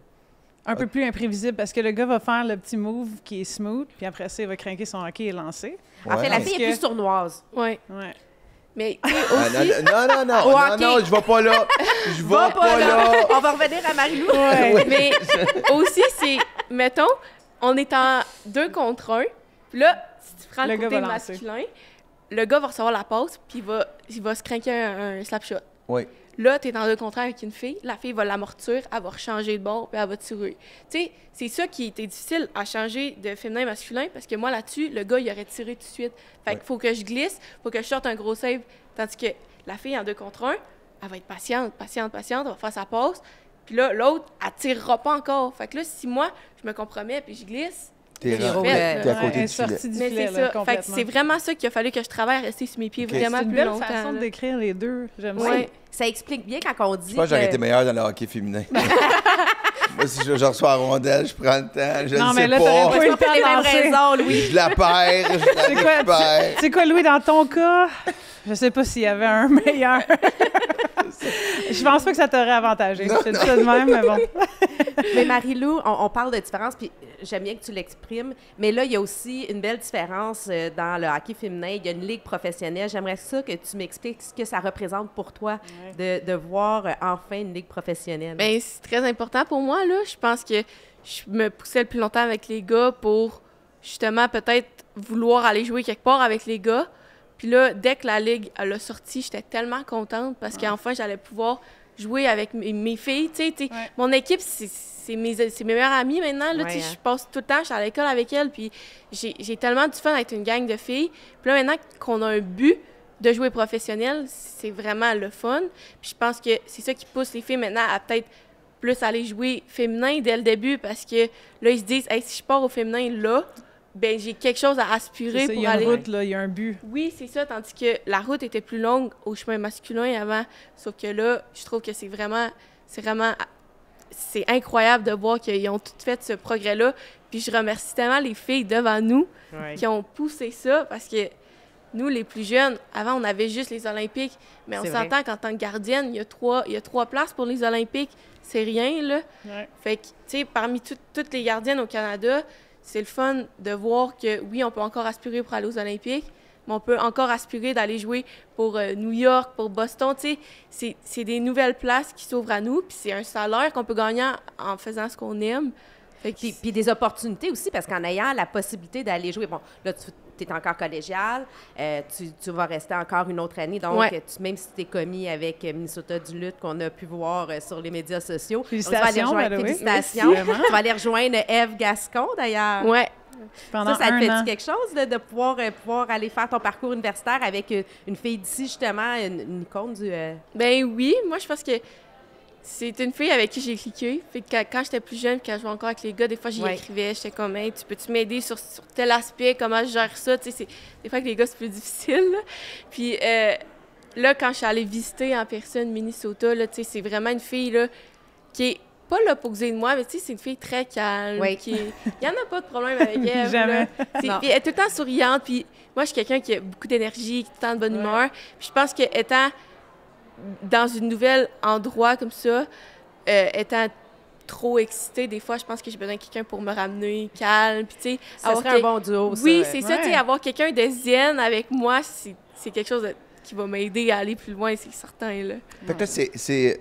Un peu plus imprévisible parce que le gars va faire le petit move qui est smooth, puis après ça, il va craquer son hockey et lancer.
En fait, la
Ouais.
fille est
Parce
plus sournoise.
Ouais.
Ouais.
Mais, tu sais,
Ah,
aussi...
non,
Au
non,
hockey.
non, je vais pas là. Je vais pas là.
On va revenir à Marie-Lou.
Ouais.
Mais aussi, c'est, mettons, on est en 2 contre 1. Puis là, si tu prends le
gars
côté
va lancer.
masculin, le gars va recevoir la passe, puis il va se craquer un slap shot.
Oui.
Là, tu es en 2 contre 1 avec une fille. La fille va l'amortir, elle va rechanger de bord, puis elle va tirer. Tu sais, c'est ça qui était difficile à changer de féminin-masculin, parce que moi, là-dessus, le gars, il aurait tiré tout de suite. Fait qu'il faut que je glisse, faut que je sorte un gros save. Tandis que la fille, en 2 contre 1, elle va être patiente, elle va faire sa passe. Puis là, l'autre, elle tirera pas encore. Fait que là, si moi, je me compromets, puis je glisse,
T'es
Zéro.
t'es à
Ouais,
côté du
sortie
filet.
du
mais
filet,
c'est
là,
ça. Fait que
complètement.
c'est vraiment ça qu'il a fallu que je travaille, rester sur mes pieds
Ok.
vraiment
C'est une
plus
belle
longtemps.
façon de
là.
décrire les deux. J'aime ça.
Ouais.
Ça explique bien quand on dit.
Je pense que j'aurais
que-
été meilleur dans le hockey féminin. Moi, si je reçois la rondelle, je prends le temps, je
Non,
ne
mais
sais
là,
pas.
t'aurais
C'est
pas eu le
pas pour les
temps de
mêmes
lancer.
raisons, Louis.
Je la perds, je la
C'est quoi,
récupère.
tu sais quoi, Louis, dans ton cas, je sais pas s'il y avait un meilleur. Je pense pas que ça t'aurait avantagé. Je te dis ça de même, mais bon.
Mais Marie-Lou, on parle de différence, puis j'aime bien que tu l'exprimes, mais là, il y a aussi une belle différence dans le hockey féminin. Il y a une ligue professionnelle. J'aimerais ça que tu m'expliques ce que ça représente pour toi de voir enfin une ligue professionnelle.
Ben, c'est très important pour moi, là. Je pense que je me poussais le plus longtemps avec les gars pour, justement, peut-être vouloir aller jouer quelque part avec les gars. Puis là, dès que la ligue elle a sorti, j'étais tellement contente parce qu'enfin, j'allais pouvoir jouer avec mes filles. Tu sais,
Ouais.
mon équipe, c'est mes meilleures amies maintenant. Là,
Ouais,
tu sais,
hein.
je passe tout le temps, je suis à l'école avec elles, puis j'ai tellement du fun d'être une gang de filles. Puis là, maintenant qu'on a un but de jouer professionnel, c'est vraiment le fun. Puis je pense que c'est ça qui pousse les filles maintenant à peut-être plus aller jouer féminin dès le début parce que là, ils se disent, hey, si je pars au féminin là, ben j'ai quelque chose à aspirer
C'est ça, il
pour
y a
aller.
une route, là, il y a un but.
Oui, c'est ça, tandis que la route était plus longue au chemin masculin avant. Sauf que là, je trouve que c'est incroyable de voir qu'ils ont toutes fait ce progrès-là. Puis je remercie tellement les filles devant nous
Ouais.
qui ont poussé ça parce que nous, les plus jeunes, avant, on avait juste les Olympiques. Mais on
C'est
s'entend qu'en tant que gardienne, il y a 3 places pour les Olympiques. C'est rien, là.
Ouais.
Fait que, tu sais, parmi toutes les gardiennes au Canada, c'est le fun de voir que, oui, on peut encore aspirer pour aller aux Olympiques, mais on peut encore aspirer d'aller jouer pour New York, pour Boston. Tu sais, c'est des nouvelles places qui s'ouvrent à nous, puis c'est un salaire qu'on peut gagner en faisant ce qu'on aime. Fait que
Puis des opportunités aussi, parce qu'en ayant la possibilité d'aller jouer, bon, là, tu es encore collégial, tu vas rester encore une autre année, donc
Ouais.
même si tu es commis avec Minnesota du Lutte qu'on a pu voir sur les médias sociaux,
Félicitations,
donc, tu vas aller rejoindre-
by the way.
félicitations.
Merci, vraiment.
Tu vas aller rejoindre Eve Gascon, d'ailleurs.
ouais.
Pendant
Ça te
un
fait
an.
quelque chose de pouvoir aller faire ton parcours universitaire avec une fille d'ici, justement, une icône du...
Ben oui, moi, je pense que c'est une fille avec qui j'ai cliqué. Fait que quand j'étais plus jeune, quand je jouais encore avec les gars, des fois, j'y
Ouais.
écrivais. J'étais comme, hey, tu peux-tu m'aider sur tel aspect, comment je gère ça? Tu sais, des fois, avec les gars, c'est plus difficile. Là. Puis là, quand je suis allée visiter en personne Minnesota, là, tu sais, c'est vraiment une fille là, qui est pas l'opposé de moi, mais tu sais, c'est une fille très calme.
Oui.
Il n'y en a pas de problème avec elle.
Jamais.
Là. Puis elle est tout le temps souriante. Puis moi, je suis quelqu'un qui a beaucoup d'énergie, qui est tout le temps de bonne humeur. Puis je pense qu'étant dans une nouvelle endroit comme ça, étant trop excitée, des fois, je pense que j'ai besoin de quelqu'un pour me ramener calme. Puis, tu sais,
Ça serait un bon duo, ça.
oui, c'est ça, tu sais,
Ouais.
avoir quelqu'un de zen avec moi, c'est quelque chose qui va m'aider à aller plus loin, c'est certain, là.
Fait que là,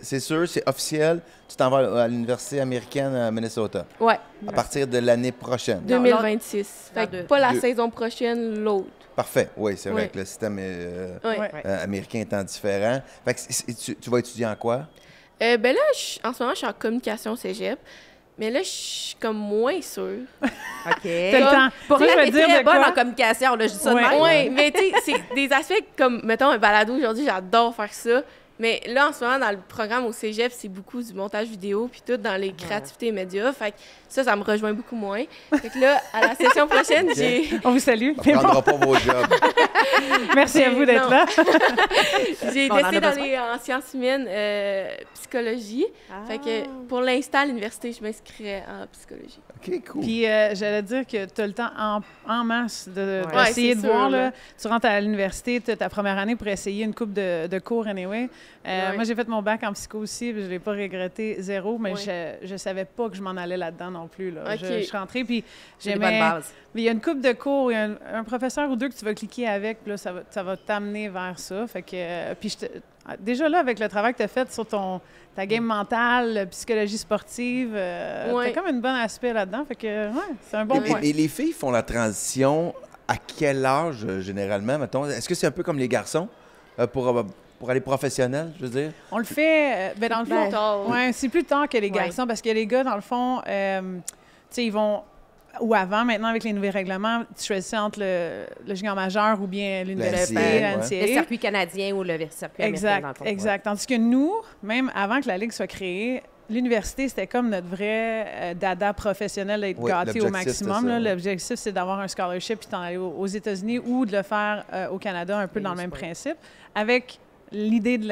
c'est sûr, c'est officiel. Tu t'en vas à l'Université américaine à Minnesota
Ouais,
à partir de l'année prochaine.
Non,
2026.
dans
Fait que
deux-
pas la
deux-
saison prochaine, l'autre.
Parfait. Oui, c'est vrai
Ouais.
que le système
Ouais.
Ouais.
américain étant différent. Fait que tu vas étudier en quoi?
Ben là, en ce moment, je suis en communication cégep, mais là, je suis comme moins sûre.
OK.
T'as le temps.
Pour
Tu sais,
elle,
je vais
t'es
dire
très
de
bonne
quoi?
en communication, là, je dis ça de
Ouais.
même.
Oui, mais tu sais, c'est des aspects comme, mettons, un balado aujourd'hui, j'adore faire ça. Mais là, en ce moment, dans le programme au cégep, c'est beaucoup du montage vidéo, puis tout dans les créativités médias. Fait que ça me rejoint beaucoup moins. Fait que là, à la session prochaine, j'ai
On vous salue.
On ne prendra pas vos jobs.
Merci à vous d'être
Non.
là.
j'ai
Bon, on en a
décidé
besoin.
d'aller en sciences humaines, psychologie. Fait que pour l'instant, à l'université, je m'inscrirais en psychologie.
OK, cool.
Puis j'allais dire que tu as le temps en masse
Ouais,
d'essayer
c'est
de voir.
sûr,
Là,
là.
tu rentres à l'université, tu as ta première année pour essayer une coupe de cours anyway. Moi, j'ai fait mon bac en psycho aussi, puis je ne l'ai pas regretté zéro, mais
Ouais.
je ne savais pas que je m'en allais là-dedans non plus. Là.
OK.
Je suis rentrée, puis
C'est des bonnes
j'aimais...
bases.
Mais il y a une couple de cours, il y a un professeur ou deux que tu vas cliquer avec, puis là, ça va t'amener vers ça. Fait que, puis déjà là, avec le travail que tu as fait sur ta game mentale, psychologie sportive,
Ouais.
tu as comme un bon aspect là-dedans. Fait que, c'est un bon point.
Et les filles font la transition à quel âge, généralement, mettons? Est-ce que c'est un peu comme les garçons pour aller professionnel, je veux dire?
On le fait, dans le
Plus
fond,
tard.
ouais, c'est plus tard que les garçons, parce que les gars, dans le fond, tu sais, ils vont, ou avant, maintenant, avec les nouveaux règlements, tu choisissais entre le junior majeur ou bien l'université,
NCAA,
la
ouais.
Le
NCAA.
circuit canadien ou le circuit américain, dans le fond.
Exact. Tandis que nous, même avant que la Ligue soit créée, l'université, c'était comme notre vrai dada professionnel d'être
Oui,
gâté au
l'objectif,
maximum.
c'était ça,
là.
ouais.
L'objectif, c'est d'avoir un scholarship puis t'en aller aux États-Unis ou de le faire au Canada, un peu dans le même principe, avec l'idée de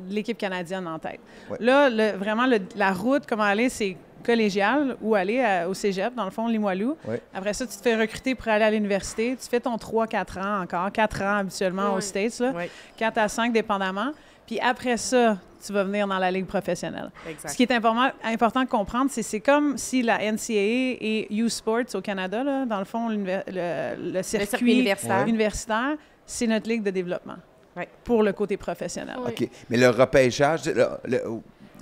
l'équipe canadienne en tête.
Ouais.
Là, vraiment, la route, comment aller, c'est collégial ou aller au cégep, dans le fond, Limoilou.
Ouais.
Après ça, tu te fais recruter pour aller à l'université. Tu fais ton 3-4 ans encore, 4 ans habituellement aux
Ouais.
States, là.
Ouais.
4 à 5 dépendamment. Puis après ça, tu vas venir dans la ligue professionnelle.
Exact.
Ce qui est important de comprendre, c'est comme si la NCAA et U Sports au Canada, là, dans le fond, le circuit
circuit universitaire.
universitaire, c'est notre ligue de développement
Ouais.
pour le côté professionnel.
Ouais.
OK. Mais le repêchage,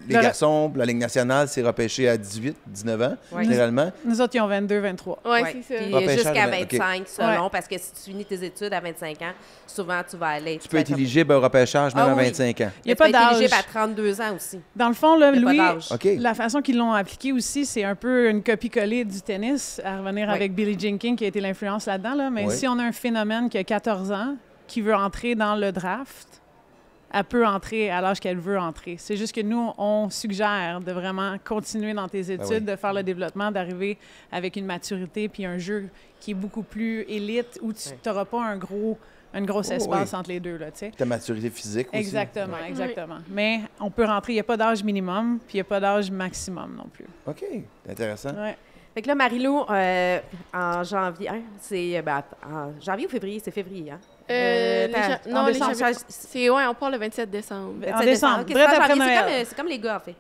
les
Le-
garçons, la Ligue nationale, c'est repêché à 18, 19 ans,
Ouais.
généralement.
Nous autres, ils ont 22, 23.
Ouais,
Ouais.
c'est ça.
Puis
Repêchage
jusqu'à
de-
25, selon,
Ouais.
parce que si tu finis tes études à 25 ans, souvent, tu vas aller...
Tu peux être éligible au repêchage même
Ah
à
oui.
25 ans.
Il n'y a
Tu
pas
peux être éligible
d'âge.
à 32 ans aussi.
Dans le fond, là,
Il y a pas
Louis,
d'âge.
OK.
la façon qu'ils l'ont appliqué aussi, c'est un peu une copie-collée du tennis, à revenir
Oui.
avec Billie Jean King qui a été l'influence là-dedans. Là. Mais
Oui.
si on a un phénomène qui a 14 ans, qui veut entrer dans le draft, elle peut entrer à l'âge qu'elle veut entrer. C'est juste que nous, on suggère de vraiment continuer dans tes études,
oui.
de faire le développement, d'arriver avec une maturité puis un jeu qui est beaucoup plus élite où tu n'auras pas un gros espace
oui.
entre les deux. Là, tu sais.
Ta maturité physique aussi.
Exactement,
Ouais.
exactement. Mais on peut rentrer, il n'y a pas d'âge minimum, puis il n'y a pas d'âge maximum non plus.
OK. Intéressant.
Ouais.
Fait que là, Marie-Lou, en janvier, en janvier ou février? C'est février, hein?
Non, les
décembre.
championnats, c'est on part le 27 décembre.
En décembre,
Ok, c'est
direct
en
après
janvier.
Noël.
C'est comme les gars, en fait.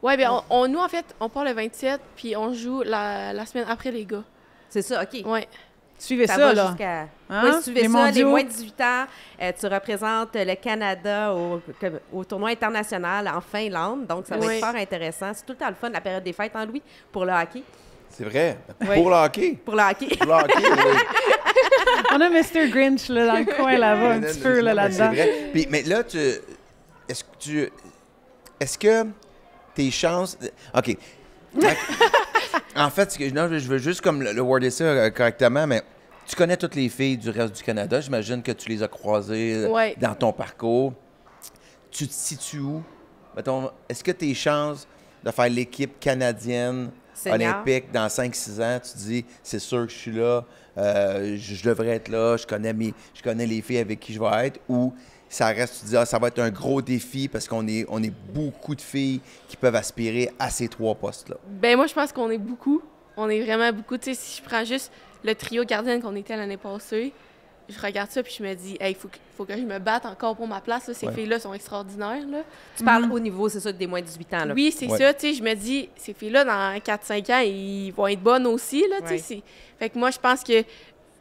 Ouais, bien, nous, en fait, on part le 27, puis on joue la semaine après les gars.
C'est ça, OK.
Ouais.
Suivez
Ça
ça,
va
là.
jusqu'à...
Hein?
Oui, suivez
Les
ça, les
mondiaux.
moins de 18 ans. Tu représentes le Canada au tournoi international en Finlande. Donc, ça va
Oui.
être fort intéressant. C'est tout le temps le fun, la période des fêtes, hein, Louis, pour le hockey.
C'est vrai.
Oui.
Pour le hockey.
Pour le hockey.
Pour le hockey, oui.
On a Mr. Grinch là, dans le coin là-bas, un petit peu là,
Non, mais
là-dedans.
C'est vrai. Puis, mais là, est-ce que tes chances... OK. En fait, non, je veux juste comme le worder ça correctement, mais tu connais toutes les filles du reste du Canada. J'imagine que tu les as croisées
Ouais.
dans ton parcours. Tu te situes où? Mettons, est-ce que tes chances de faire l'équipe canadienne
Senior.
olympique dans 5-6 ans, tu te dis, c'est sûr que je suis là, je devrais être là, je connais les filles avec qui je vais être, ou ça reste, tu te dis, ça va être un gros défi parce qu'on est beaucoup de filles qui peuvent aspirer à ces 3 postes-là.
Ben moi, je pense qu'on est beaucoup. On est vraiment beaucoup. Tu sais, si je prends juste le trio gardienne qu'on était l'année passée, je regarde ça puis je me dis, hey, faut que je me batte encore pour ma place. Là. Ces
Ouais.
filles-là sont extraordinaires. Là.
Tu parles au niveau, c'est ça, des moins de 18 ans. Là.
Oui, c'est
Ouais.
ça. Tu sais, je me dis, ces filles-là, dans 4-5 ans, ils vont être bonnes aussi. Là, tu sais,
Ouais.
fait que moi, je pense que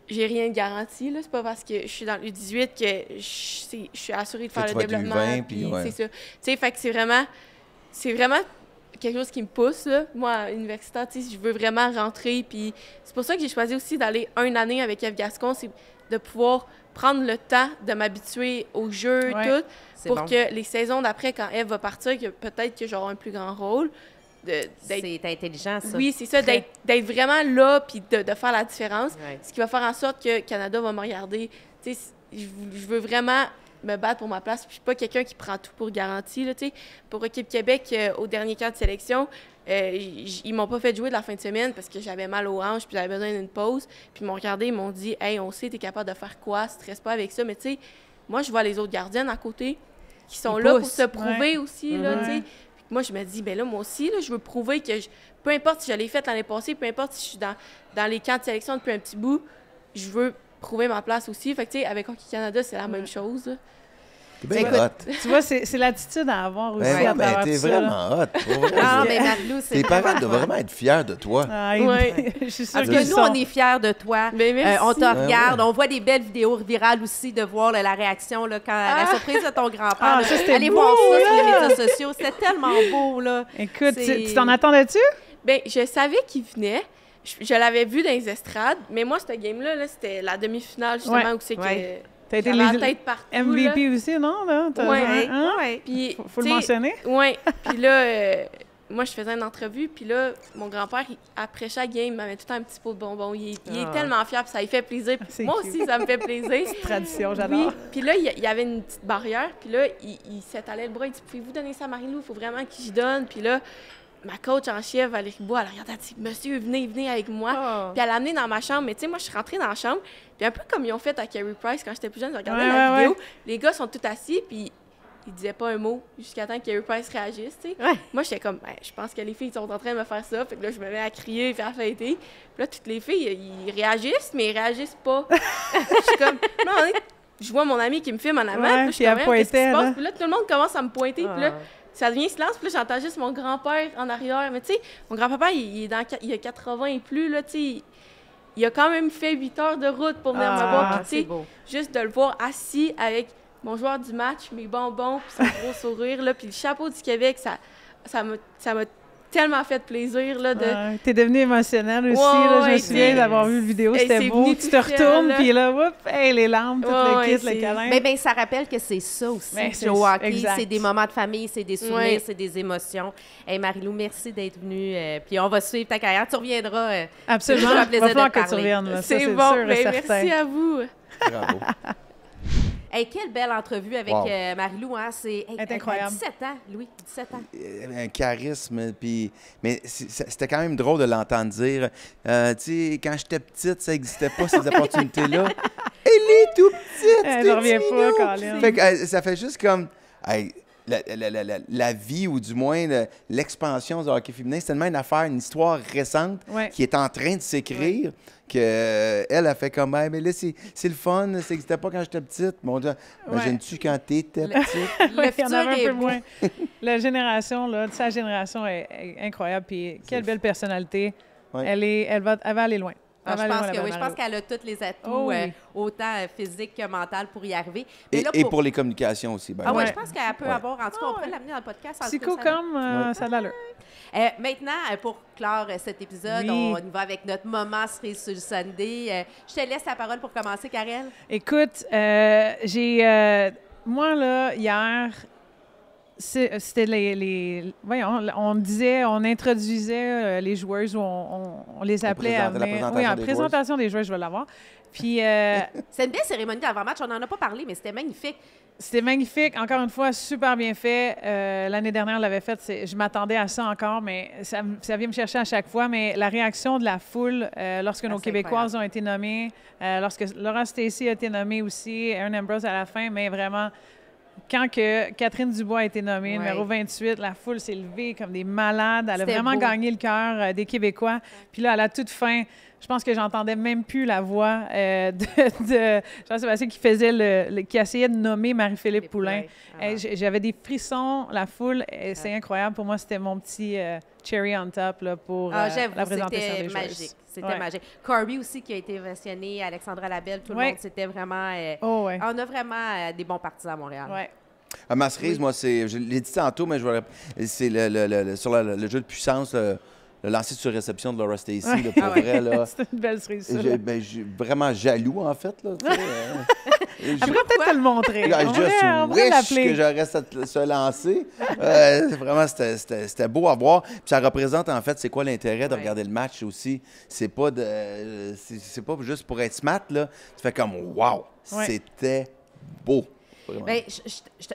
j'ai rien de garanti. Là. C'est pas parce que je suis dans le U18 que je suis assurée de faire
tu
le
vas être
développement.
U20, puis ouais.
C'est ça. Tu sais, fait que c'est vraiment quelque chose qui me pousse, là. Moi, à l'université, tu sais, je veux vraiment rentrer. Puis c'est pour ça que j'ai choisi aussi d'aller une année avec Eve Gascon, c'est de pouvoir prendre le temps de m'habituer au jeu,
Ouais.
tout,
C'est
pour
bon.
que les saisons d'après, quand Eve va partir, que peut-être que j'aurai un plus grand rôle. d'être
C'est intelligent, ça.
oui, c'est ça,
Très.
d'être vraiment là puis de faire la différence.
Ouais.
Ce qui va faire en sorte que Canada va me regarder. Tu sais, je veux vraiment me battre pour ma place. Puis je suis pas quelqu'un qui prend tout pour garanti. Là, tu sais. Pour Équipe Québec, au dernier camp de sélection, ils m'ont pas fait jouer de la fin de semaine parce que j'avais mal aux hanches puis j'avais besoin d'une pause. Puis ils m'ont regardé, ils m'ont dit « Hey, on sait, tu es capable de faire quoi? Stresse pas avec ça. » Mais tu sais, moi, je vois les autres gardiennes à côté qui sont
Ils
là pour
poussent.
se prouver aussi. Là, tu sais.
Ouais.
Puis moi, je me dis, ben là, moi aussi, là, je veux prouver que, peu importe si je l'ai fait l'année passée, peu importe si je suis dans les camps de sélection depuis un petit bout, je veux prouver ma place aussi. Fait que, tu sais, avec Hockey Canada, c'est la même chose. Là.
T'es bien
Écoute,
hot.
Tu vois, c'est l'attitude à avoir aussi
Ben,
à
ouais, mais
travers
t'es
tout ça, là.
vraiment hot. Pour vrai.
Ah, mais Marie-Lou, c'est
Tes parents
vraiment
doivent
fun.
vraiment être fiers de toi.
Ah,
Ouais.
je suis sûre
Parce
qu'ils
que nous,
sont.
on est fiers de toi.
Ben, merci.
On te
Ouais,
regarde,
ouais.
on voit des belles vidéos virales aussi de voir là, la réaction, là, quand la surprise de ton grand-père.
Ah,
là.
ça, c'était
Allez
beau,
voir ça sur les
là.
médias sociaux. C'était tellement beau, là.
Écoute,
C'est-
tu t'en attendais-tu?
Ben, je savais qu'il venait. Je l'avais vu dans les estrades, mais moi, ce game-là, là, c'était la demi-finale, justement,
Ouais.
où c'est que
Ouais.
T'as été
j'avais la
les
tête partout.
MVP aussi, non? Là?
Ouais.
Hein?
Ouais.
Puis,
Faut le
tu sais,
mentionner.
Ouais. Puis là, moi, je faisais une entrevue, puis là, mon grand-père, après chaque game, il m'avait tout le temps un petit pot de bonbons. Il est
Ah.
tellement fier, puis ça lui fait plaisir. Puis
C'est
moi
cute.
aussi, ça me fait plaisir.
Tradition,
Oui.
j'adore.
Puis là, il y avait une petite barrière, puis là, il s'étalait le bras, il dit « Pouvez-vous donner ça à Marie-Lou? Il faut vraiment que j'y donne. » Puis là, ma coach en chef, Valérie Bois, elle a regardé, elle a dit « Monsieur, venez avec moi.
Oh.
Puis elle l'a amené dans ma chambre. Mais tu sais, moi, je suis rentrée dans la chambre. Puis un peu comme ils ont fait à Carey Price quand j'étais plus jeune, je regardais
Ouais,
la
ouais,
vidéo.
ouais.
Les gars sont tous assis, puis ils disaient pas un mot jusqu'à temps que Carey Price réagisse, tu sais.
Ouais.
Moi, j'étais comme, ben, je pense que les filles sont en train de me faire ça. Fait que là, je me mets à crier et à fêter. Puis là, toutes les filles, ils réagissent, mais ils réagissent pas. Je suis comme, non, je vois mon ami qui me filme en avant.
Ouais,
puis je suis
puis elle
comme, qu'est-ce qui se
pointait,
passe?
là.
Puis là, tout le monde commence à me pointer. Puis là,
Ah.
ça devient silence. Puis là, j'entends juste mon grand-père en arrière. Mais tu sais, mon grand-papa, il a 80 et plus, là, tu sais. Il a quand même fait 8 heures de route pour venir me voir.
Ah,
Puis tu
c'est
sais,
beau.
juste de le voir assis avec mon joueur du match, mes bonbons, puis son gros sourire, là, puis le chapeau du Québec, ça m'a tellement fait plaisir, là, de...
Ouais, t'es devenu émotionnel aussi.
Ouais,
là, je me
ouais,
souviens
t'sais,
d'avoir vu la vidéo,
hey,
c'était
c'est
beau.
venu
Tu
tout
te retournes,
là.
puis là, whoop, hey, les larmes, tout
Ouais,
le
ouais,
kit, le
c'est-
câlin.
Mais ça rappelle que c'est ça aussi,
Ben, c'est
le hockey.
exact.
C'est des moments de famille, c'est des souvenirs,
Ouais.
c'est des émotions. Hey, Marie-Lou, merci d'être venue. Puis on va suivre ta carrière. Tu reviendras.
Absolument.
toujours un
Il
plaisir
va falloir
de te
que tu
parler.
reviennes. Là. Ça,
C'est
c'est
bon,
sûr et
ben,
certain.
merci à vous.
Bravo.
Hey, quelle belle entrevue avec
Wow.
Marie-Lou. Hein?
Elle est incroyable.
17 ans, Louis, 17 ans.
Un charisme, puis... Mais c'était quand même drôle de l'entendre dire, tu sais, quand j'étais petite, ça n'existait pas, ces opportunités-là. Elle est tout petite,
Je
c'est
reviens
petit
pas,
mignon.
Colin.
Fait que, ça fait juste comme... hey, la vie, ou du moins l'expansion du hockey féminin, c'est tellement une affaire, une histoire récente
Ouais.
qui est en train de s'écrire qu'elle a fait comme, hey, mais là, c'est le fun, ça n'existait pas quand j'étais petite. Mon Dieu, imagines-tu quand t'étais petite?
Le
Oui, il y en
futur
avait
est
un peu
beau.
moins. La génération, là, sa génération est incroyable. Puis quelle belle personnalité.
Ouais.
Elle va aller loin.
Ah,
Elle va
je
aller
pense
loin,
que
la
oui,
belle
je pense
Marie-Lou.
qu'elle a tous les atouts,
Oh oui.
autant physiques que mentales, pour y arriver. Mais
Et,
là,
et pour les communications aussi. Ben,
Ah ouais,
Ouais.
je pense qu'elle peut
Ouais.
avoir, en tout cas, on pourrait l'amener dans le podcast. en tout
Psycho
cas, ça-
comme, ça a de l'allure.
Maintenant, pour clore cet épisode,
Oui.
on y va avec notre moment cerise sur le Sunday. Je te laisse la parole pour commencer, Karel.
Écoute, moi, là, hier, c'était voyons, on introduisait les joueuses, on les appelait à
présentait la
venir.
présentation
Oui, en
des
présentation des joueuses, je vais l'avoir. Puis
C'est une belle cérémonie d'avant-match. On n'en a pas parlé, mais c'était magnifique.
c'était magnifique. Encore une fois, super bien fait. L'année dernière, on l'avait fait. Je m'attendais à ça encore, mais ça vient me chercher à chaque fois. Mais la réaction de la foule lorsque nos
c'est
Québécoises ont été nommées, lorsque Laura Stacey a été nommée aussi, Erin Ambrose à la fin, mais vraiment, quand que Catherine Dubois a été nommée,
Ouais.
numéro 28, la foule s'est levée comme des malades. Elle a
C'était
vraiment
beau.
gagné le cœur des Québécois. Puis là, à la toute fin, je pense que j'entendais même plus la voix de Jean-Sébastien qui faisait qui essayait de nommer Marie-Philippe Poulain.
Ah.
J'avais des frissons, la foule, c'est incroyable. Pour moi, c'était mon petit cherry on top là, pour
J'avoue,
la présentation
c'était
des joueuses.
magique. C'était
Ouais.
magique. Corby aussi qui a été ovationné, Alexandra Labelle, tout le
Ouais.
monde, c'était vraiment...
Oh, ouais.
On a vraiment des bons partisans à Montréal.
Ouais.
À ma cerise, moi, je l'ai dit tantôt, mais c'est sur le jeu de puissance, le lancer sur réception de Laura Stacey, là, pour vrai, là.
C'est une belle cerise, ça, là.
Je suis vraiment jaloux, en fait, là. tu sais,
Elle pourrait peut-être te le montrer.
I
On
just
pourrait
wish
l'appeler.
que j'aurais ce lancer. Vraiment, c'était beau à voir. Puis ça représente, en fait, c'est quoi l'intérêt de
Ouais.
regarder le match aussi. C'est pas juste pour être smart, là. Tu fais comme, wow,
Ouais.
c'était beau. Vraiment.
Ben, je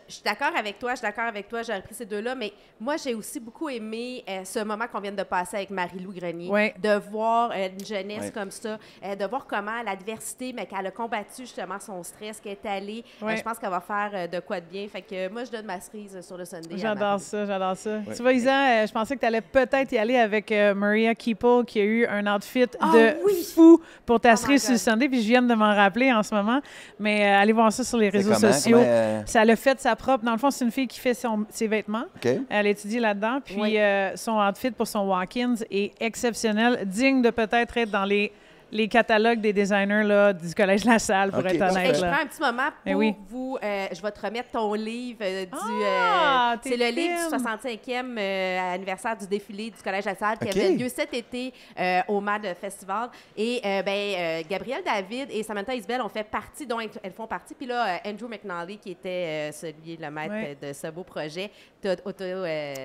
suis d'accord avec toi, j'aurais pris ces deux-là, mais moi, j'ai aussi beaucoup aimé ce moment qu'on vient de passer avec Marie-Lou Grenier,
Ouais.
de voir une jeunesse
Ouais.
comme ça, de voir comment l'adversité, mais qu'elle a combattu justement son stress, qu'elle est allée.
Ouais.
Je pense qu'elle va faire de quoi de bien. Fait que moi, je donne ma cerise sur le Sunday. à
J'adore
Marie-Lou.
ça, j'adore ça.
Ouais.
Tu vois, Isa, je pensais que tu allais peut-être y aller avec Maria Keeple, qui a eu un outfit
Ah
de
oui!
fou pour ta
Oh my
cerise sur le
God.
Sunday, puis je viens de m'en rappeler en ce moment. Mais allez voir ça sur les réseaux
comment?
sociaux. studio.
Ouais,
Ça l'a fait sa propre. Dans le fond, c'est une fille qui fait ses vêtements.
OK.
Elle étudie là-dedans. Puis
Oui.
son outfit pour son walk-ins est exceptionnel, digne de peut-être être dans les catalogues des designers là, du Collège La Salle, pour
OK.
être
Hey,
honnête.
je
là.
prends un petit moment
Eh
pour
oui.
vous. Je vais te remettre ton livre
T'es
c'est le livre du
fine.
65e anniversaire du défilé du Collège La Salle qui
OK.
avait lieu cet été au MAD Festival. Et Gabrielle David et Samantha Isbell ont fait partie, dont elles font partie. Puis là, Andrew McNally, qui était le maître
Ouais.
de ce beau projet,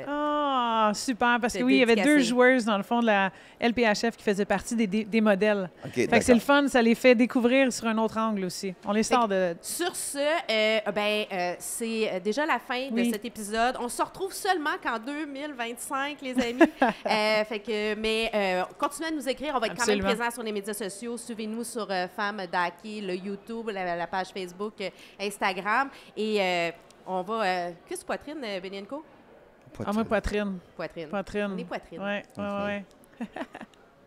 Ah, super, parce que
C'est
oui, il y avait
dédicacé.
2 joueuses, dans le fond, de la LPHF qui faisaient partie des modèles.
OK,
Fait que c'est le fun, ça les fait découvrir sur un autre angle aussi. On les sort de...
Sur ce, c'est déjà la fin de
Oui.
cet épisode. On se retrouve seulement qu'en 2025, les amis. Continuez à nous écrire. On va être quand
Absolument.
même présents sur les médias sociaux. Suivez-nous sur Femmes d'Hockey, le YouTube, la page Facebook, Instagram. Et on va... Cuisse poitrine, Benienko?
Ah, moi, poitrine.
Poitrine.
Poitrine.
On est poitrine.
Ouais, ouais, ouais.